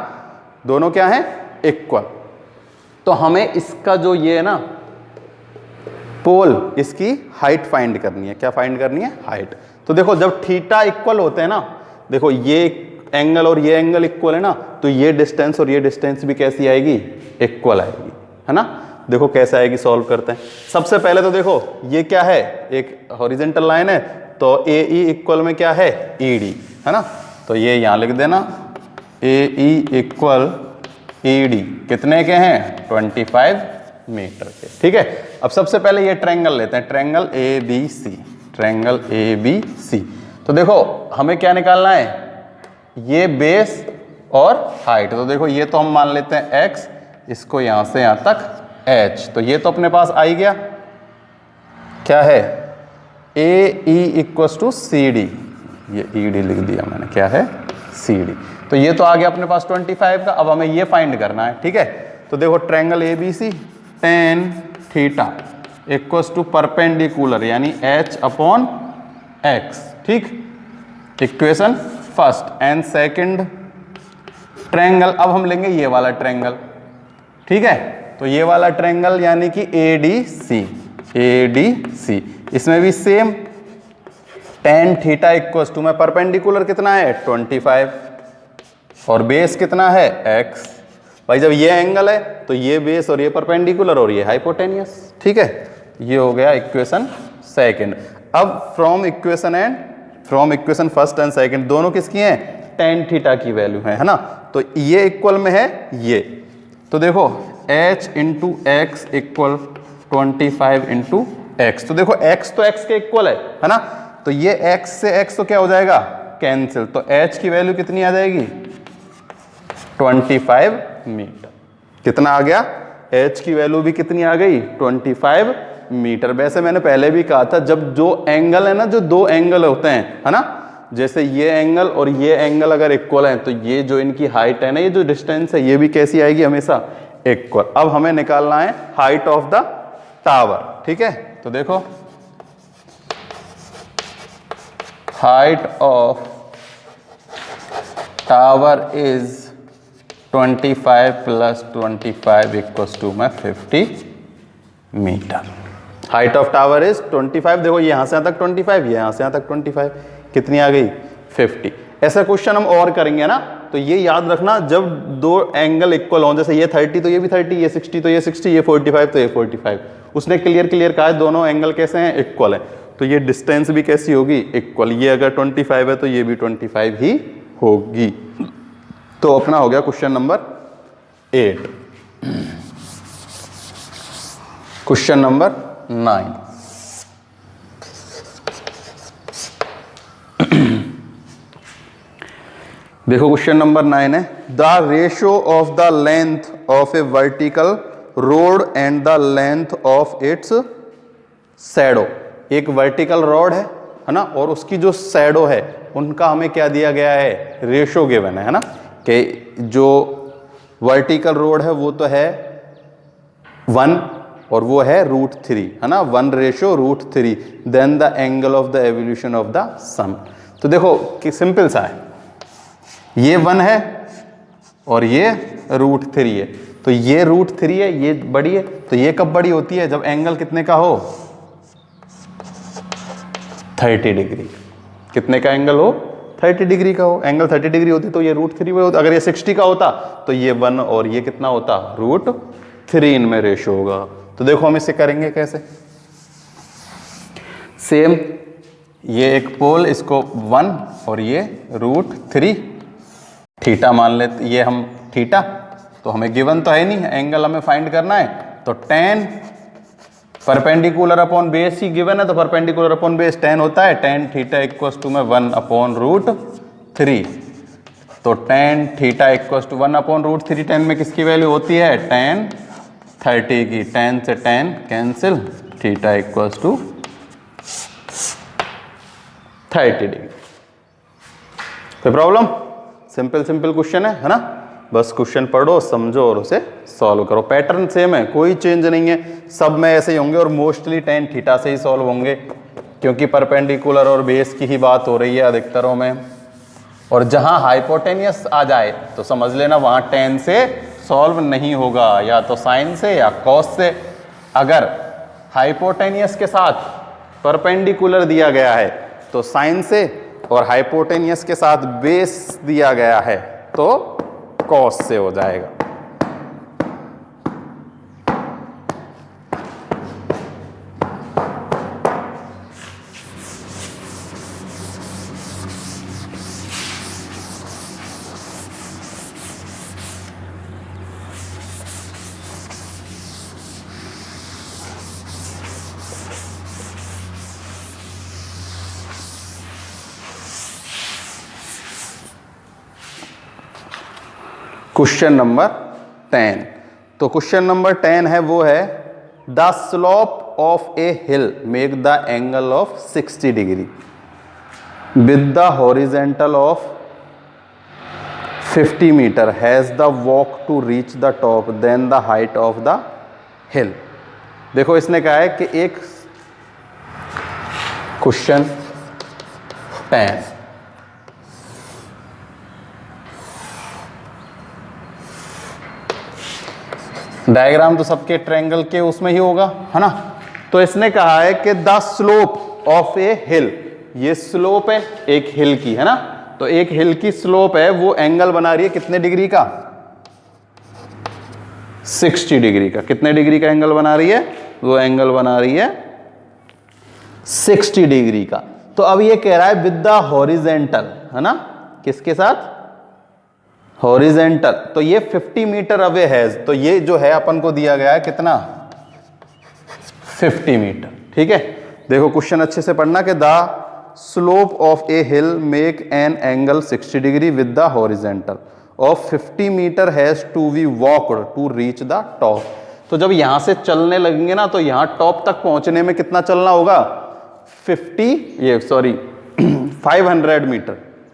दोनों क्या है, इक्वल। तो हमें इसका जो ये है ना पोल, इसकी हाइट फाइंड करनी है। क्या फाइंड करनी है, हाइट। तो देखो जब थीटा इक्वल होते हैं ना, देखो ये एंगल और ये एंगल इक्वल है ना, तो ये डिस्टेंस और ये डिस्टेंस भी कैसी आएगी, इक्वल आएगी, है ना। देखो कैसे आएगी, सॉल्व करते हैं। सबसे पहले तो देखो ये क्या है, एक हॉरिजॉन्टल लाइन है, तो AE इक्वल में क्या है, ED, है ना। तो ये यहां लिख देना, AE इक्वल ED कितने के हैं, 25 मीटर के, ठीक है। अब सबसे पहले ये ट्रायंगल लेते हैं, ट्रायंगल ABC, ट्रायंगल ABC। तो देखो हमें क्या निकालना है, ये बेस और हाइट। तो देखो ये तो हम मान लेते हैं x, इसको यहां से यहां तक h, तो ये तो अपने पास आ ही गया, क्या है, AE इक्वल टू CD, ये ED लिख दिया मैंने, क्या है, CD। तो ये तो आ गया अपने पास 25 का। अब हमें ये फाइंड करना है, ठीक है। तो देखो triangle ABC tan theta equals to perpendicular यानी H अपॉन X, ठीक। Equation first and second triangle. अब हम लेंगे ये वाला ट्रायंगल, ठीक है। तो ये वाला ट्रायंगल यानी कि ADC, इसमें भी same tan theta equals to में परपेंडिकुलर कितना है 25 और बेस कितना है x। भाई जब ये एंगल है तो ये बेस और ये परपेंडिकुलर और ये हाइपोटेनियस, ठीक है। ये हो गया इक्वेशन सेकंड। अब from equation first and second दोनों किसकी हैं, tan थीटा की वैल्यू है ना। तो ये इक्वल में है ये, तो देखो h into x equal 25 into x. तो देखो x तो x के इक्वल है ना। तो ये x से x तो क्या हो जाएगा कैंसिल, तो h की वैल्यू कितनी आ जाएगी 25 मीटर। कितना आ गया, h की वैल्यू भी कितनी आ गई 25 मीटर। वैसे मैंने पहले भी कहा था जब जो एंगल है ना, जो दो एंगल होते हैं है ना, जैसे ये एंगल और ये एंगल अगर इक्वल है तो ये जो इनकी हाइट है ना, ये जो डिस्टेंस है ये भी कैसी आएगी हमेशा इक्वल। अब हमें निकालना है हाइट ऑफ द टावर, ठीक है। तो देखो height of tower is 25 plus 25 equals to में 50 metre. Height of tower is 25, देखो यहां से यहां तक 25, यहां से यहां तक 25, कितनी आ गई 50। ऐसा क्वेश्चन हम और करेंगे ना, तो ये याद रखना जब दो एंगल इक्वल हों, जैसे ये 30 तो ये भी 30, ये 60 तो ये 60, ये 45 तो ये 45। उसने क्लियर कहा है दोनों एंगल कैसे हैं इक्वल है, तो ये डिस्टेंस भी कैसी होगी इक्वल। ये अगर 25 है तो ये भी 25 ही होगी। तो अपना हो गया क्वेश्चन नंबर 8। क्वेश्चन नंबर 9, देखो क्वेश्चन नंबर 9 है the ratio of the length of a vertical road and the length of its shadow. एक वर्टिकल रोड है ना, और उसकी जो शैडो है उनका हमें क्या दिया गया है, रेशियो गिवन है ना, कि जो वर्टिकल रोड है वो तो है 1 और वो है √3 है ना, 1:√3। Then the angle of the evolution of the sun. तो देखो कि सिंपल सा है, ये 1 है और ये √3 है, तो ये √3 है, ये बड़ी है। तो ये कब बड़ी होती है, जब एंगल कितने का हो 30 डिग्री। कितने का एंगल हो 30 डिग्री का हो। एंगल 30 डिग्री होती तो ये √3 में होता। अगर ये 60 का होता तो ये 1 और ये कितना होता √3, इनमें रेशियो होगा। तो देखो हम इसे करेंगे कैसे, सेम ये एक पोल, इसको 1 और ये √3 थीटा मान लेते, ये हम थीटा, तो हमें गिवन तो है नहीं, एंगल हमें फाइंड करना है। तो tan परपेंडिकुलर अपॉन बेस ही गिवन है, तो परपेंडिकुलर अपॉन बेस tan होता है, tan थीटा इक्वल्स टू में 1/√3। तो tan theta equals to 1/√3। tan में किसकी वैल्यू होती है tan 30 की, tan से tan cancel, theta equals to 30 degree. कोई प्रॉब्लम, सिंपल क्वेश्चन है ना। बस क्वेश्चन पढ़ो, समझो और उसे सॉल्व करो। पैटर्न सेम है, कोई चेंज नहीं है, सब में ऐसे ही होंगे और मोस्टली tan थीटा से ही सॉल्व होंगे, क्योंकि परपेंडिकुलर और बेस की ही बात हो रही है अधिकतरों में। और जहां हाइपोटेनियस आ जाए तो समझ लेना वहां tan से सॉल्व नहीं होगा, या तो साइन से या कॉस से। अगर हाइपोटेनियस के साथ परपेंडिकुलर दिया गया है तो साइन से, और हाइपोटेनियस के साथ बेस दिया गया है तो कॉस से हो जाएगा। क्वेश्चन नंबर 10, तो क्वेश्चन नंबर 10 है वो है the slope of a hill make the angle of 60 degree with the horizontal of 50 metre has the walk to reach the top then the height of the hill. देखो इसने कहा है कि एक क्वेश्चन 10 डायग्राम तो सबके ट्रायंगल के उसमें ही होगा, है ना। तो इसने कहा है कि द स्लोप ऑफ ए हिल, ये स्लोप है एक हिल की, है ना। तो एक हिल की स्लोप है, वो एंगल बना रही है कितने डिग्री का? 60 डिग्री का। कितने डिग्री का एंगल बना रही है? वो एंगल बना रही है 60 डिग्री का। तो अब ये कह रहा है विद द हॉरिजेंटल, है ना, किसके साथ? हॉरिजेंटल। तो ये 50 मीटर अवे है, तो ये जो है अपन को दिया गया है कितना? 50 मीटर। ठीक है, देखो क्वेश्चन अच्छे से पढ़ना कि the slope of a hill make an angle 60 degree with the horizontal of 50 metre has to be walked to reach the top. तो जब यहां से चलने लगेंगे ना, तो यहां टॉप तक पहुंचने में कितना चलना होगा? 500 मीटर।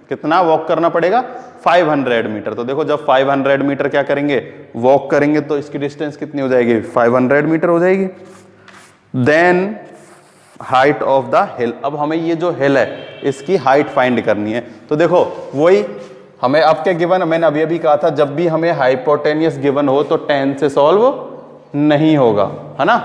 कितना वॉक करना पड़ेगा? 500 मीटर। तो देखो जब 500 मीटर क्या करेंगे? वॉक करेंगे, तो इसकी डिस्टेंस कितनी हो जाएगी? 500 मीटर हो जाएगी। Then height of the hill. अब हमें ये जो हिल है इसकी हाइट फाइंड करनी है। तो देखो वही हमें अब क्या गिवन, मैंने अभी अभी कहा था जब भी हमें हाइपोटेनियस गिवन हो तो tan से सॉल्व नहीं होगा, है ना।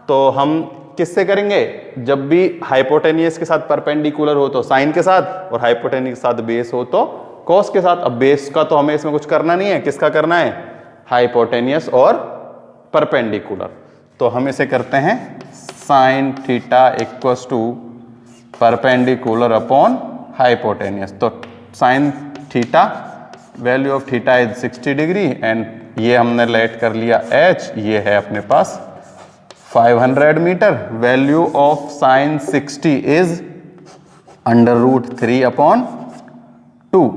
तो हम किससे करेंगे? जब भी हाइपोटेनियस के साथ परपेंडिकुलर हो तो साइन के साथ, और हाइपोटेनियस के साथ बेस हो तो कॉस के साथ। अब बेस का तो हमें इसमें कुछ करना नहीं है, किसका करना है? हाइपोटेनियस और परपेंडिकुलर। तो हम इसे करते हैं sine theta equals to perpendicular upon hypotenuse. तो sine theta, value of theta is 60 degree and ये हमने लेट कर लिया h, ये है अपने पास 500 metre. Value of sine 60 is √3 upon 2।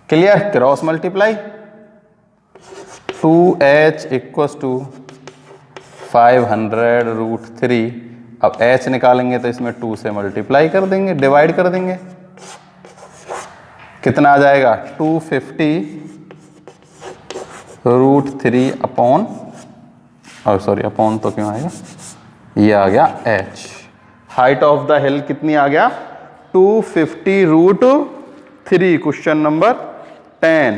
Clear? Cross multiply 2h equals to 500 √3। अब h निकालेंगे तो इसमें 2 से मल्टीप्लाई कर देंगे, डिवाइड कर देंगे। कितना आ जाएगा? 250 √3 अपॉन, और सॉरी अपॉन तो क्यों आएगा, ये आ गया h। हाइट ऑफ द हिल कितनी आ गया? 250 √3। क्वेश्चन नंबर 10,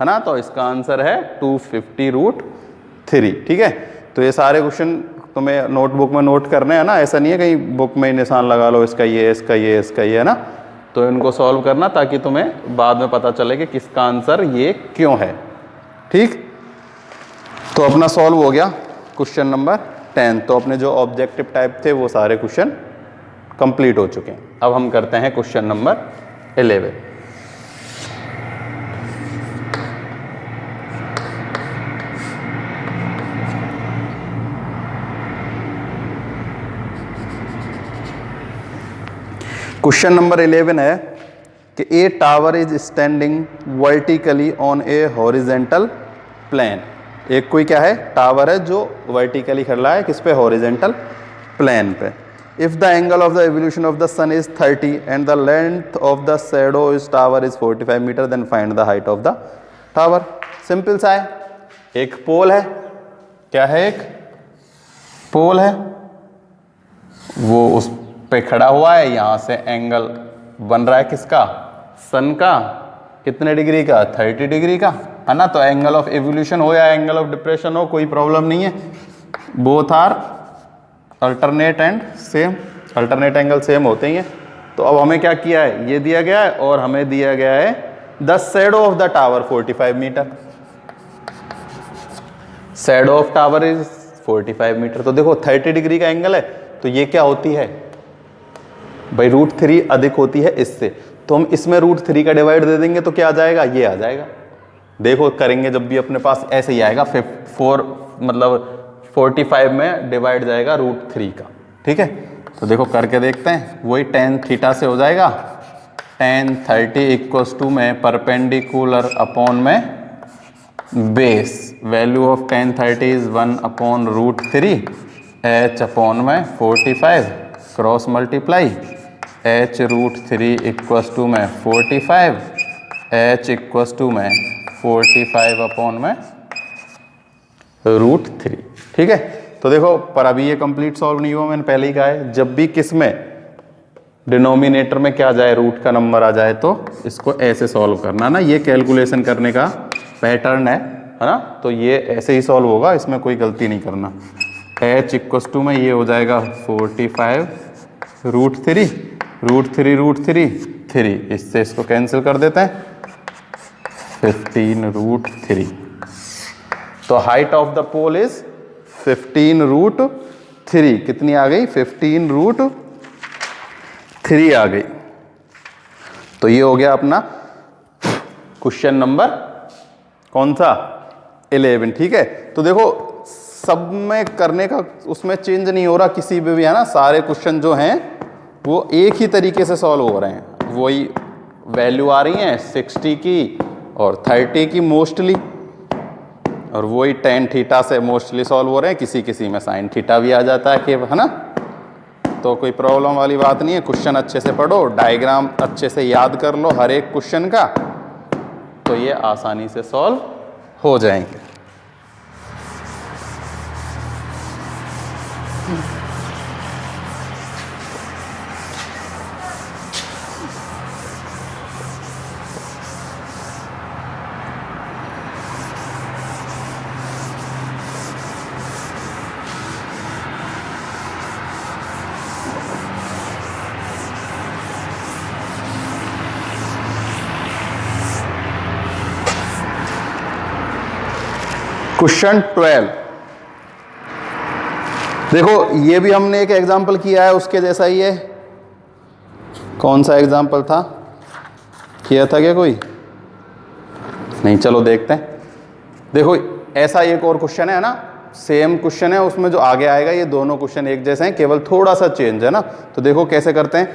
है ना। तो इसका आंसर है 250 √3। ठीक है, तो ये सारे क्वेश्चन तुम्हें नोटबुक में नोट करने हैं ना, ऐसा नहीं है कहीं बुक में निशान लगा लो इसका ये, इसका ये, इसका ये, है ना। तो इनको सॉल्व करना ताकि तुम्हें बाद में पता चले कि किसका आंसर ये क्यों है। ठीक, तो अपना सॉल्व हो गया क्वेश्चन नंबर 10। तो अपने जो ऑब्जेक्टिव टाइप थे वो सारे क्वेश्चन कंप्लीट हो चुके हैं। अब हम करते हैं क्वेश्चन नंबर 11। क्वेश्चन नंबर 11 है कि a tower is standing vertically on a horizontal plane. एक कोई क्या है? टावर है जो वर्टिकली खड़ा है, किस पे? हॉरिजेंटल प्लेन पे। If the angle of the evolution of the sun is 30 and the length of the shadow is tower is 45 metre, then find the height of the tower. Simple सा है, एक पोल है, क्या है? एक पोल है, वो उस पे खड़ा हुआ है, यहां से एंगल बन रहा है किसका? सन का। कितने डिग्री का? 30 डिग्री का, है ना। तो एंगल ऑफ एवोल्यूशन हो या एंगल ऑफ डिप्रेशन हो, कोई प्रॉब्लम नहीं है, both are alternate and same, alternate angle same होते ही हैं। तो अब हमें क्या किया है? ये दिया गया है और हमें दिया गया है the shadow of the tower 45 metre. Shadow of tower is 45 metre. तो देखो 30 डिग्री का एंगल है, तो ये क्या होती है भाई? √3 अधिक होती है इससे। तो हम इसमें √3 का डिवाइड दे देंगे तो क्या आ जाएगा? ये आ जाएगा। देखो करेंगे जब भी अपने पास ऐसे ही आएगा, 45 में डिवाइड जाएगा √3 का। ठीक है, तो देखो करके देखते हैं। वही tan थीटा से हो जाएगा tan 30 इक्वल्स टू में परपेंडिकुलर अपॉन में base. Value of tan 30 is 1 upon √3, h upon में 45 cross multiply h root 3 equals to में 45, h इक्वस टू में 45 अपॉन में रूट 3। ठीक है, तो देखो पर अभी ये कंप्लीट सॉल्व नहीं हुआ, मैंने पहले ही कहा है जब भी किस में डिनोमिनेटर में क्या जाए, रूट का नंबर आ जाए तो इसको ऐसे सॉल्व करना ना, ये कैलकुलेशन करने का पैटर्न है ना, तो ये ऐसे ही सॉल्व होगा, इसमें कोई गलती नहीं करना। h इक्वस टू में ये हो जाएगा 45 रूट 3 रूट 3 रूट 3 3, इससे इसको कैंसिल कर देते हैं 15 रूट 3। तो height of the pole is 15 root 3, कितनी आ गई 15 रूट 3 आ गई। तो ये हो गया अपना क्वेश्चन नंबर कौन सा 11। ठीक है, तो देखो सब में करने का उसमें चेंज नहीं हो रहा किसी भी है ना, सारे क्वेश्चन जो हैं वो एक ही तरीके से सॉल्व हो रहे हैं, वही वैल्यू आ रही हैं 60 की और 30 की मोस्टली, और वही tan थीटा से मोस्टली सॉल्व हो रहे हैं, किसी किसी में sin थीटा भी आ जाता है कि है ना, तो कोई प्रॉब्लम वाली बात नहीं है। क्वेश्चन अच्छे से पढ़ो, डायग्राम अच्छे से याद कर लो हर एक क्वेश्चन का, तो ये आसानी से सॉल्व हो जाएंगे। क्वेश्चन 12 देखो, ये भी हमने एक एग्जाम्पल किया है उसके जैसा ही है। कौन सा एग्जाम्पल था, किया था क्या कोई? नहीं, चलो देखते हैं। देखो ऐसा एक और क्वेश्चन है ना, सेम क्वेश्चन है, उसमें जो आगे आएगा ये दोनों क्वेश्चन एक जैसे हैं, केवल थोड़ा सा चेंज है ना। तो देखो कैसे करते हैं,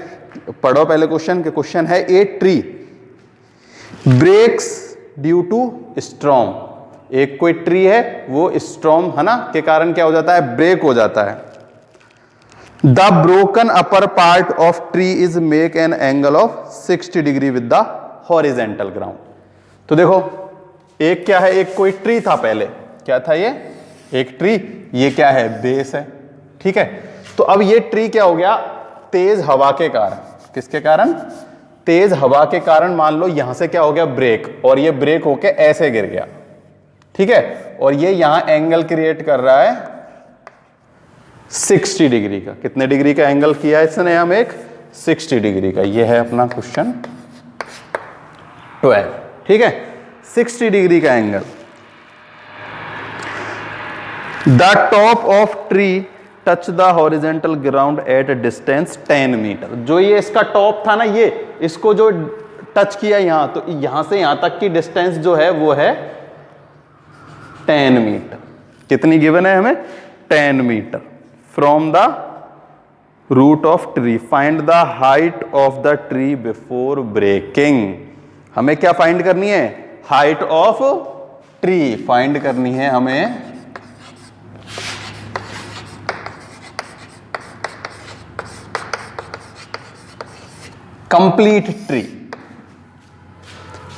पढ़ो पहले क्वेश्चन के। क्वेश्चन है a tree breaks due to storm. एक कोई ट्री है वो स्टॉर्म है ना के कारण क्या हो जाता है, ब्रेक हो जाता है। The broken upper part of tree is make an angle of 60 degree with the horizontal ground. तो देखो एक क्या है, एक कोई ट्री था पहले, क्या था ये, एक ट्री, ये क्या है, बेस है। ठीक है, तो अब ये ट्री क्या हो गया, तेज हवा के कारण, किसके कारण, तेज हवा के कारण मान लो यहां से क्या हो गया, ब्रेक, और ये ब्रेक होके ऐसे गिर गया। ठीक है, और ये यहां एंगल क्रिएट कर रहा है 60 डिग्री का। कितने डिग्री का एंगल किया है इसने, हम एक 60 डिग्री का। ये है अपना क्वेश्चन 12। ठीक है, 60 डिग्री का angle. The top of tree touch the horizontal ground at a distance 10 metre. जो ये इसका टॉप था ना, ये इसको जो टच किया यहां, तो यहां से यहां तक की डिस्टेंस जो है वो है 10 मीटर। कितनी गिवन है हमें, 10 metre. From the root of tree find the height of the tree before breaking. हमें क्या फाइंड करनी है, हाइट ऑफ ट्री फाइंड करनी है हमें। कंप्लीट ट्री,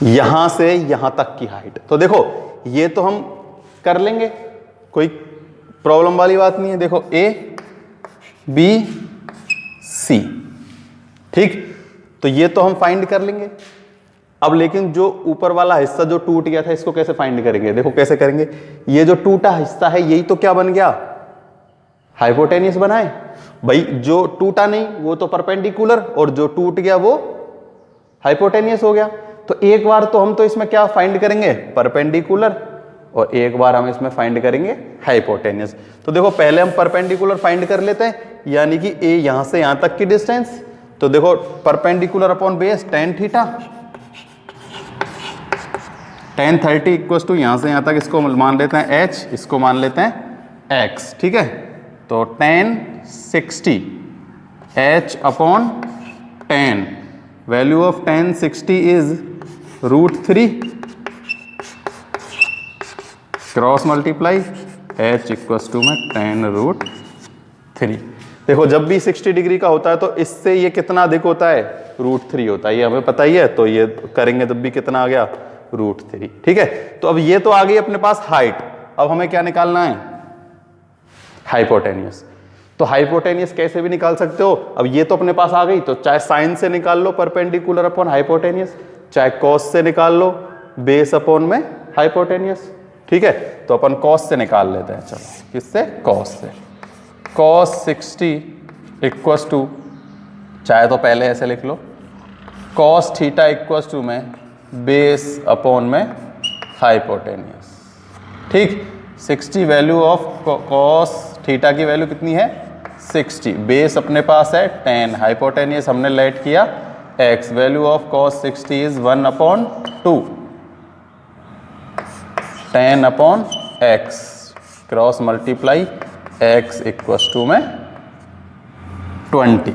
यहां से यहां तक की हाइट। तो देखो ये तो हम कर लेंगे, कोई प्रॉब्लम वाली बात नहीं है। देखो ए बी सी, ठीक, तो ये तो हम फाइंड कर लेंगे। अब लेकिन जो ऊपर वाला हिस्सा जो टूट गया था, इसको कैसे फाइंड करेंगे, देखो कैसे करेंगे। ये जो टूटा हिस्सा है यही तो क्या बन गया, हाइपोटेनियस बनाए भाई। जो टूटा नहीं वो तो परपेंडिकुलर, और जो टूट गया वो हाइपोटेनियस हो गया। तो एक बार तो हम तो इसमें क्या फाइंड करेंगे, परपेंडिकुलर, और एक बार हम इसमें फाइंड करेंगे हाइपोटेनियस। तो देखो पहले हम परपेंडिकुलर फाइंड कर लेते हैं, यानी कि ए यहां से यहां तक की डिस्टेंस। तो देखो perpendicular upon base tan theta, tan 30 equal to यहां से यहां तक इसको मान लेते हैं h, इसको मान लेते हैं x। ठीक है, तो tan 60 h upon tan, value of tan 60 is √3, cross multiply h equal to में tan √3। देखो जब भी 60 डिग्री का होता है तो इससे ये कितना अधिक होता है, √3 होता है, ये हमें पता ही है। तो ये करेंगे तब भी कितना आ गया, √3। ठीक है, तो अब ये तो आ गई अपने पास हाइट। अब हमें क्या निकालना है, हाइपोटेनियस। तो हाइपोटेनियस कैसे भी निकाल सकते हो। अब ये तो अपने पास आ गई, तो चाहे साइन से निकाल लो परपेंडिकुलर अपॉन हाइपोटेनियस, चाहे कॉस से निकाल लो बेस अपॉन में हाइपोटेनियस। ठीक है, तो अपन कॉस से निकाल लेते हैं। चलो किससे, कॉस से। कॉस 60 इक्वस टू, चाहे तो पहले ऐसे लिख लो, कॉस थीटा इक्वस टू में बेस अपॉन में हाइपोटेनियस। ठीक, 60 वैल्यू ऑफ कॉस थीटा की वैल्यू कितनी है, 60, बेस अपने पास है 10, हाइपोटेनियस हमने लेट किया x, value of cos 60 is 1/2, 10/x, cross multiply x equals to में 20,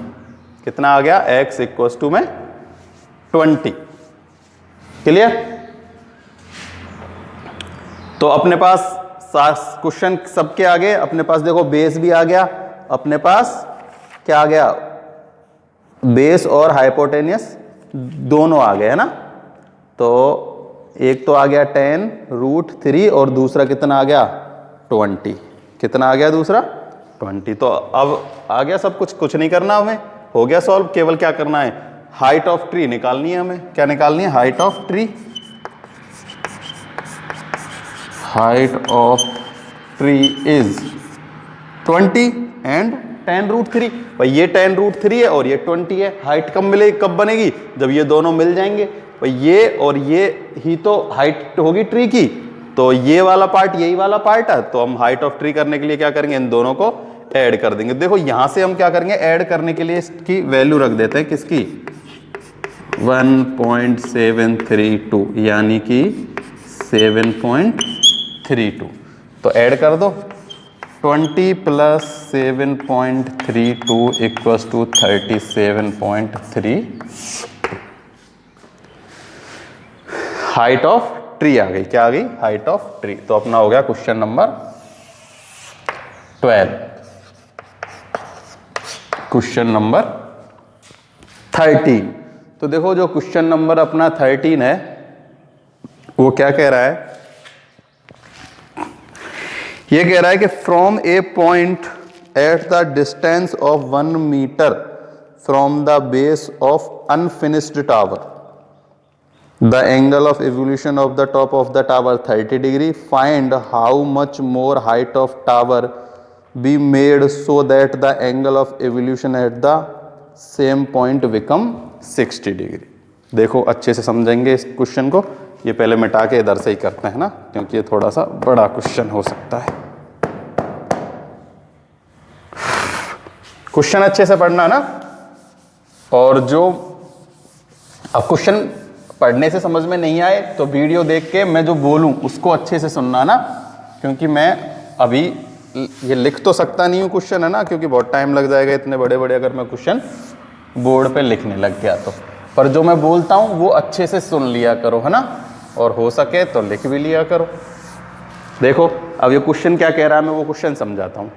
कितना आ गया, x इक्वस टू में 20। क्लियर। तो अपने पास क्वेश्चन सबके आगे अपने पास देखो बेस भी आ गया, अपने पास क्या आ गया, बेस और हाइपोटेनियस दोनों आ गए है ना। तो एक तो आ गया 10√3 और दूसरा कितना आ गया 20, कितना आ गया दूसरा 20। तो अब आ गया सब कुछ नहीं करना हमें, हो गया सॉल्व। केवल क्या करना है, हाइट ऑफ ट्री निकालनी है हमें। क्या निकालनी है, height of tree. Height of tree is 20 and 10√3। भाई ये 10√3 है और ये 20 है। हाइट कब मिलेगी, कब बनेगी, जब ये दोनों मिल जाएंगे। भाई ये और ये ही तो हाइट होगी ट्री की, तो ये वाला पार्ट यही वाला पार्ट है। तो हम हाइट ऑफ ट्री करने के लिए क्या करेंगे, इन दोनों को ऐड कर देंगे। देखो यहां से हम क्या करेंगे, ऐड करने के लिए इसकी वैल्यू रख देते हैं, किसकी, 1.732, यानी कि 7.32। तो ऐड कर दो, 20 + 7.32 equals to 37.3। Height of tree आ गई, क्या आ गई, हाइट ऑफ ट्री। तो अपना हो गया क्वेश्चन नंबर 12। Question number 13। तो देखो जो क्वेश्चन नंबर अपना 13 है वो क्या कह रहा है, ये कह रहा है कि from a point at the distance of 1 meter from the base of unfinished tower, the angle of evolution of the top of the tower 30 degree, find how much more height of tower be made so that the angle of evolution at the same point become 60 degree. देखो अच्छे से समझेंगे इस question को, ये पहले मिटा के इधर से ही करते हैं ना, क्योंकि ये थोड़ा सा बड़ा क्वेश्चन हो सकता है। क्वेश्चन अच्छे से पढ़ना ना, और जो अब क्वेश्चन पढ़ने से समझ में नहीं आए तो वीडियो देख के मैं जो बोलूं उसको अच्छे से सुनना ना, क्योंकि मैं अभी ये लिख तो सकता नहीं हूँ क्वेश्चन, है ना, क्योंकि बहुत टाइम लग जाएगा इतने बड़े बड़े अगर मैं क्वेश्चन बोर्ड पे लिखने लग गया तो। पर जो मैं बोलता हूँ वो अच्छे से सुन लिया करो, है ना, और हो सके तो लिख भी लिया करो। देखो अब ये क्वेश्चन क्या कह रहा है, मैं वो क्वेश्चन समझाता हूँ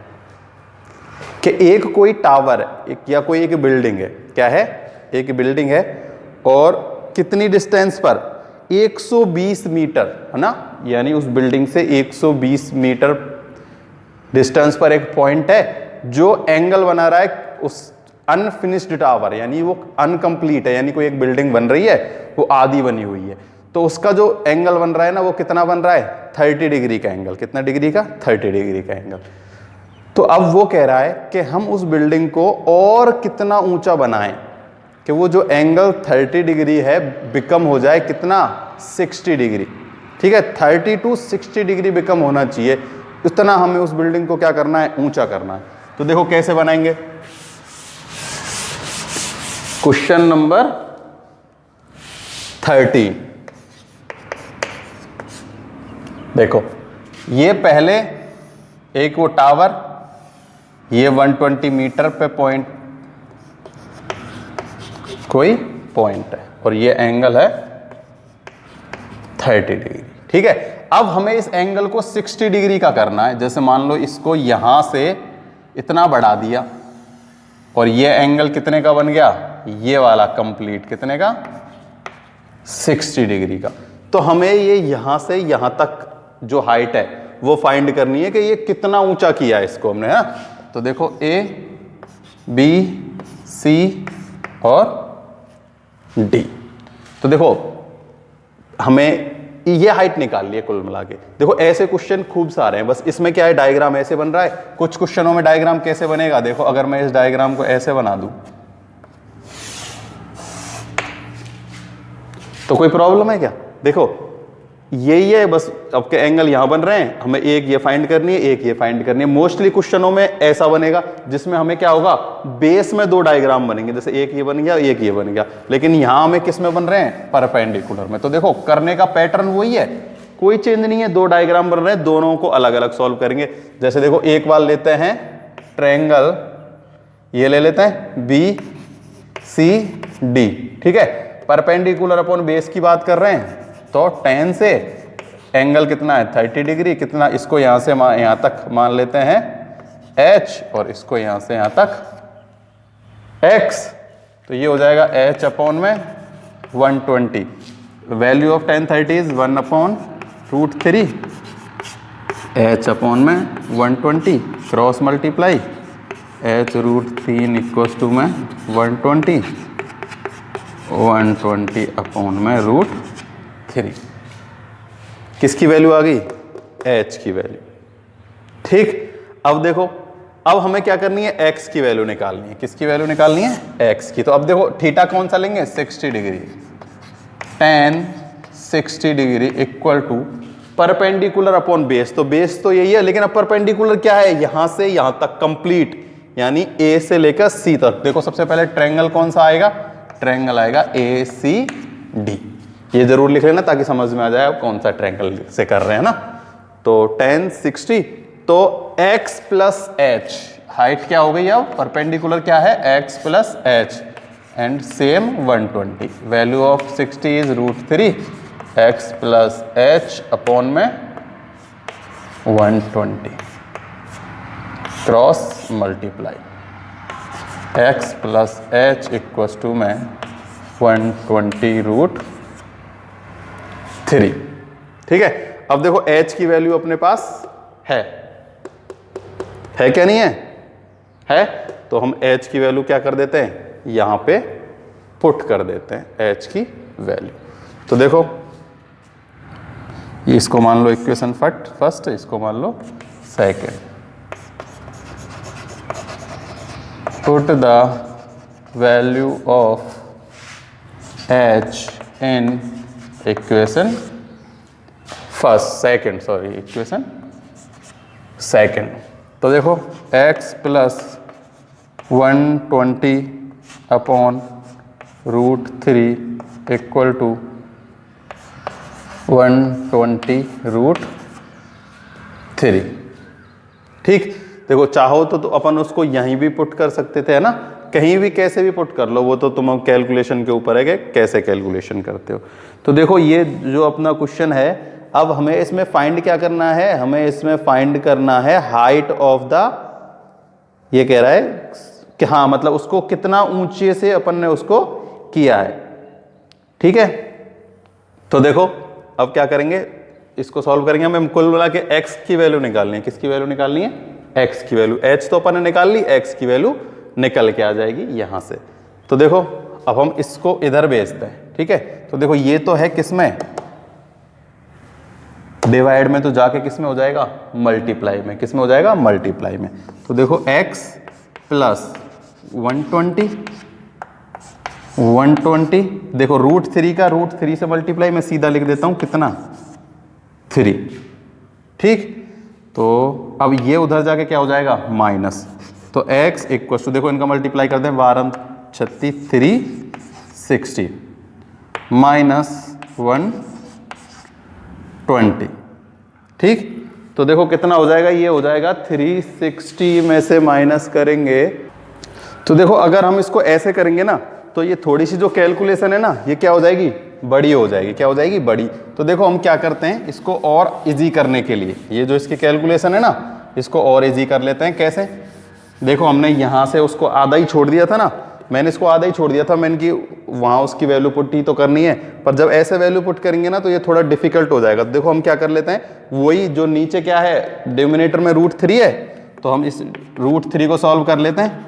कि एक कोई टावर या कोई एक बिल्डिंग है, क्या है, एक बिल्डिंग है, और कितनी डिस्टेंस पर, 120 मीटर, है ना, यानी उस बिल्डिंग से 120 मीटर डिस्टेंस पर एक पॉइंट है जो एंगल बना रहा है उस अनफिनिश्ड टावर, यानी वो अनकंप्लीट है, यानी कोई एक बिल्डिंग बन रही है वो आधी बनी हुई है, तो उसका जो एंगल बन रहा है ना वो कितना बन रहा है, 30 डिग्री का एंगल। कितना डिग्री का, 30 डिग्री का एंगल। तो अब वो कह रहा है कि हम उस बिल्डिंग को और कितना ऊंचा बनाएं कि वो जो एंगल 30 डिग्री है बिकम हो जाए कितना, 60 डिग्री। ठीक है, 30 to 60 डिग्री बिकम होना चाहिए, इतना हमें उस बिल्डिंग को क्या करना है, ऊंचा करना है। तो देखो कैसे बनाएंगे, क्वेश्चन नंबर 13। देखो ये पहले एक वो टावर, ये 120 मीटर पे पॉइंट, कोई पॉइंट है, और ये एंगल है 30 डिग्री। ठीक है, अब हमें इस एंगल को 60 डिग्री का करना है। जैसे मान लो इसको यहां से इतना बढ़ा दिया, और ये एंगल कितने का बन गया, ये वाला कंप्लीट कितने का, 60 डिग्री का। तो हमें ये यहां से यहां तक जो हाइट है वो फाइंड करनी है कि ये कितना ऊंचा किया है इसको हमने, है। तो देखो ए बी सी और डी, तो देखो हमें ये हाइट निकाल है कुल मिला के। देखो ऐसे क्वेश्चन खूब सारे हैं, बस इसमें क्या है, डायग्राम ऐसे बन रहा है। कुछ क्वेश्चनों में डायग्राम कैसे बनेगा, देखो अगर मैं इस डायग्राम को ऐसे बना दूं तो कोई प्रॉब्लम है क्या? देखो यही है, बस आपके एंगल यहां बन रहे हैं, हमें एक ये फाइंड करनी है, एक ये फाइंड करनी है। मोस्टली क्वेश्चनों में ऐसा बनेगा जिसमें हमें क्या होगा, बेस में 2 डायग्राम बनेंगे, जैसे एक ये बन गया, एक ये बन गया। लेकिन यहां हमें किस में बन रहे हैं, परपेंडिकुलर में। तो देखो करने का पैटर्न वही है, कोई चेंज नहीं है। 2 डायग्राम बन रहे हैं, दोनों को अलग अलग सॉल्व करेंगे। जैसे देखो एक बार लेते हैं ट्रायंगल, ये ले लेते हैं बी सी डी, ठीक है। परपेंडिकुलर अपॉन बेस की बात कर रहे हैं, तो 10 से एंगल कितना है, 30 डिग्री। कितना, इसको यहां से यहां तक मान लेते हैं h, और इसको यहां से यहां तक x। तो ये हो जाएगा h अपॉन में 120। Value of tan 30 is 1/√3, h upon में 120 cross multiply h√3 equals to में 120 अपॉन में √3। किसकी वैल्यू आ गई, h की वैल्यू, ठीक। अब देखो, अब हमें क्या करनी है, x की वैल्यू निकालनी है। किसकी वैल्यू निकालनी है, x की। तो अब देखो थीटा कौन सा लेंगे, 60 degree. tan 60 degree equal to perpendicular upon base. तो बेस तो यही है, लेकिन अब परपेंडिकुलर क्या है, यहां से यहां तक कंप्लीट, यानी a से लेकर c तक। देखो सबसे पहले ट्रायंगल कौन सा आएगा, ट्रायंगल आएगा ACD। ये जरूर लिख लेना ताकि समझ में आ जाए आप कौन सा ट्रायंगल से कर रहे हैं ना। तो tan 60, तो x प्लस h, हाइट क्या हो गई अब, परपेंडिकुलर क्या है, x plus h, and same 120। Value of 60 is √3, x plus h upon में 120 cross multiply x plus h equals to में 120√3, ठीक है। अब देखो h की वैल्यू अपने पास है क्या नहीं है, तो हम h की वैल्यू क्या कर देते हैं, यहां पे पुट कर देते हैं h की वैल्यू। तो देखो इसको मान लो इक्वेशन फर्स्ट, इसको मान लो second. Put the value of h in equation equation second. तो देखो x plus 120 upon √3 equal to 120√3, ठीक। देखो चाहो तो अपन उसको यहीं भी पुट कर सकते थे, है ना, कहीं भी कैसे भी पुट कर लो, वो तो तुम कैलकुलेशन के ऊपर है कि कैसे कैलकुलेशन करते हो। तो देखो ये जो अपना क्वेश्चन है, अब हमें इसमें फाइंड क्या करना है, हमें इसमें फाइंड करना है हाइट ऑफ द, ये कह रहा है कि हाँ मतलब उसको कितना ऊंचे से अपन ने उसको किया है, ठीक है। तो देखो अब क्या करेंगे, इसको सॉल्व करेंगे हमें कुल मिला के x की वैल्यू निकालनी है। किसकी वैल्यू निकालनी है, x की वैल्यू। h तो अपन ने निकाल ली, x की वैल्यू निकल के आ जाएगी यहां से। तो देखो अब हम इसको इधर भेजते हैं, ठीक है। तो देखो ये तो है किसमें, डिवाइड में, तो जाके किस में हो जाएगा, मल्टीप्लाई में। किस में हो जाएगा, मल्टीप्लाई में। तो देखो x प्लस 120, देखो √3 का √3 से मल्टीप्लाई, मैं सीधा लिख देता हूं कितना, 3, ठीक। तो अब ये उधर जाके क्या हो जाएगा, माइनस। तो x इक्वल टू, देखो इनका मल्टीप्लाई कर दें, 12 36 360 माइनस 120, ठीक। तो देखो कितना हो जाएगा, ये हो जाएगा 360 में से माइनस करेंगे। तो देखो अगर हम इसको ऐसे करेंगे ना, तो ये थोड़ी सी जो कैलकुलेशन है ना, ये क्या हो जाएगी, बड़ी हो जाएगी। क्या हो जाएगी, बड़ी। तो देखो हम क्या करते हैं, इसको और इजी करने के लिए, ये जो इसकी कैलकुलेशन है ना, इसको और इजी कर लेते हैं। कैसे, देखो हमने यहाँ से उसको आधा ही छोड़ दिया था ना, मैंने इसको आधा ही छोड़ दिया था, मैंने कि वहाँ उसकी वैल्यू पुट ही तो करनी है, पर जब ऐसे वैल्यू पुट करेंगे ना तो ये थोड़ा डिफिकल्ट हो जाएगा। देखो हम क्या कर लेते हैं, वही जो नीचे क्या है डिनोमिनेटर में √3 है, तो हम इस √3 को सॉल्व कर लेते हैं।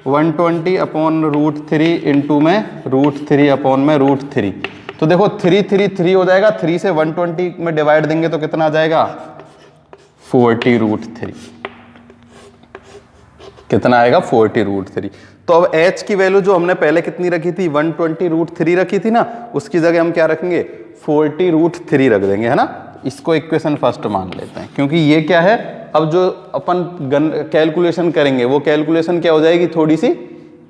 120 अपॉन √3 इंटू में √3 अपॉन में √3, तो देखो 3 3 3 हो जाएगा, 3 से 120 में डिवाइड देंगे तो कितना आ जाएगा 40√3, कितना आएगा 40√3। तो अब h की वैल्यू जो हमने पहले कितनी रखी थी 120√3 रखी थी ना, उसकी जगह हम क्या रखेंगे 40√3 रख देंगे, है ना। इसको इक्वेशन फर्स्ट मान लेते हैं, क्योंकि ये क्या है, अब जो अपन कैलकुलेशन करेंगे वो कैलकुलेशन क्या हो जाएगी, थोड़ी सी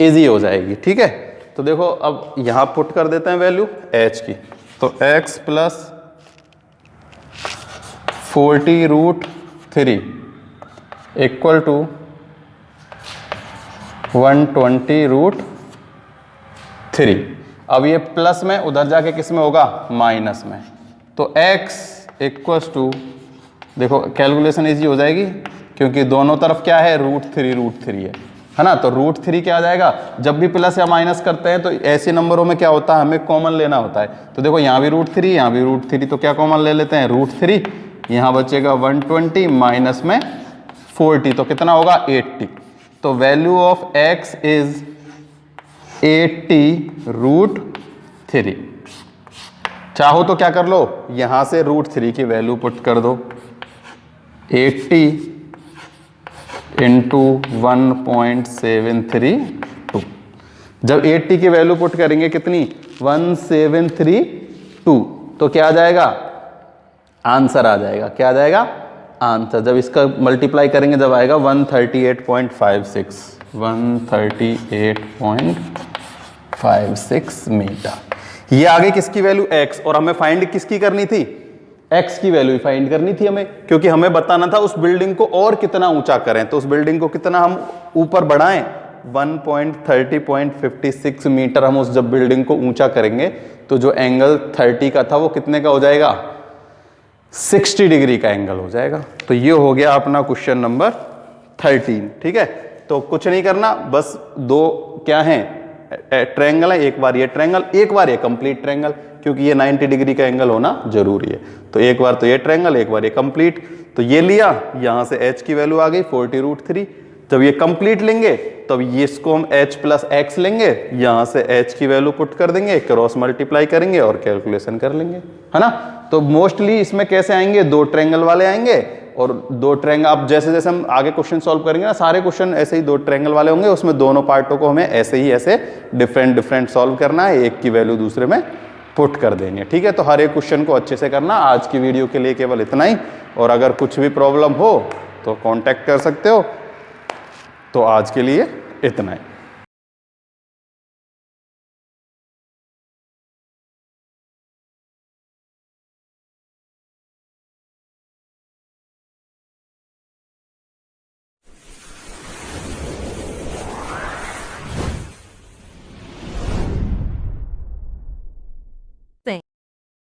इजी हो जाएगी, ठीक है। तो देखो अब यहां पुट कर देते हैं वैल्यू h की, तो x प्लस 40√3 इक्वल टू 120√3। अब ये प्लस में उधर जाके किस में होगा, माइनस में, तो x इक्वल्स टू, देखो कैलकुलेशन इजी हो जाएगी क्योंकि दोनों तरफ क्या है √3 है ना। तो √3 क्या आ जाएगा, जब भी प्लस या माइनस करते हैं तो ऐसे नंबरों में क्या होता है, हमें कॉमन लेना होता है। तो देखो यहाँ भी √3 यहाँ भी √3, तो क्या कॉमन ले लेते हैं √3, यहाँ बचेगा 120 माइनस में 40, तो कितना होगा 80। तो वैल्यू ऑफ x इज 80√3। चाहो तो क्या कर लो, यहां से √3 की वैल्यू पुट कर दो, 80 इंटू 1.732। जब 80 की वैल्यू पुट करेंगे कितनी 1732, तो क्या आ जाएगा आंसर आ जाएगा, क्या आ जाएगा आंसर। जब इसका मल्टीप्लाई करेंगे जब आएगा 138.56 138.56 मीटर। ये आगे किसकी वैल्यू x, और हमें फाइंड किसकी करनी थी, x की वैल्यू फाइंड करनी थी हमें, क्योंकि हमें बताना था उस बिल्डिंग को और कितना ऊंचा करें, तो उस बिल्डिंग को कितना हम ऊपर बढ़ाएं 130.56 मीटर। हम उस जब बिल्डिंग को ऊंचा करेंगे तो जो एंगल 30 का था वो कितने का हो जाएगा 60 डिग्री का एंगल हो जाएगा। तो ये हो गया अपना क्वेश्चन नंबर 13, ठीक है। तो कुछ नहीं करना, बस दो क्या है ट्रायंगल है, एक बार ये ट्रायंगल एक बार ये कंप्लीट ट्रायंगल, क्योंकि ये 90 डिग्री का एंगल होना जरूरी है। तो एक बार तो ये ट्रायंगल एक बार ये कंप्लीट, तो ये लिया, यहां से h की वैल्यू आ गई 40√3। जब ये कंप्लीट लेंगे तब ये इसको हम h प्लस x लेंगे, यहां से h की वैल्यू पुट कर देंगे, क्रॉस मल्टीप्लाई करेंगे और कैलकुलेशन कर लेंगे, है ना। तो मोस्टली इसमें कैसे आएंगे, दो ट्रायंगल वाले आएंगे, और दो ट्रायंगल आप जैसे जैसे हम आगे क्वेश्चन सॉल्व करेंगे ना, सारे क्वेश्चन ऐसे ही दो ट्रायंगल वाले होंगे, उसमें दोनों पार्टों को हमें ऐसे ही ऐसे डिफरेंट सॉल्व करना है, एक की वैल्यू दूसरे में पुट कर देनी है, ठीक है। तो हर एक क्वेश्चन को अच्छे से करना। आज की वीडियो के लिए केवल इतना ही, और अगर कुछ भी प्रॉब्लम हो तो कांटेक्ट कर सकते हो। तो आज के लिए इतना ही।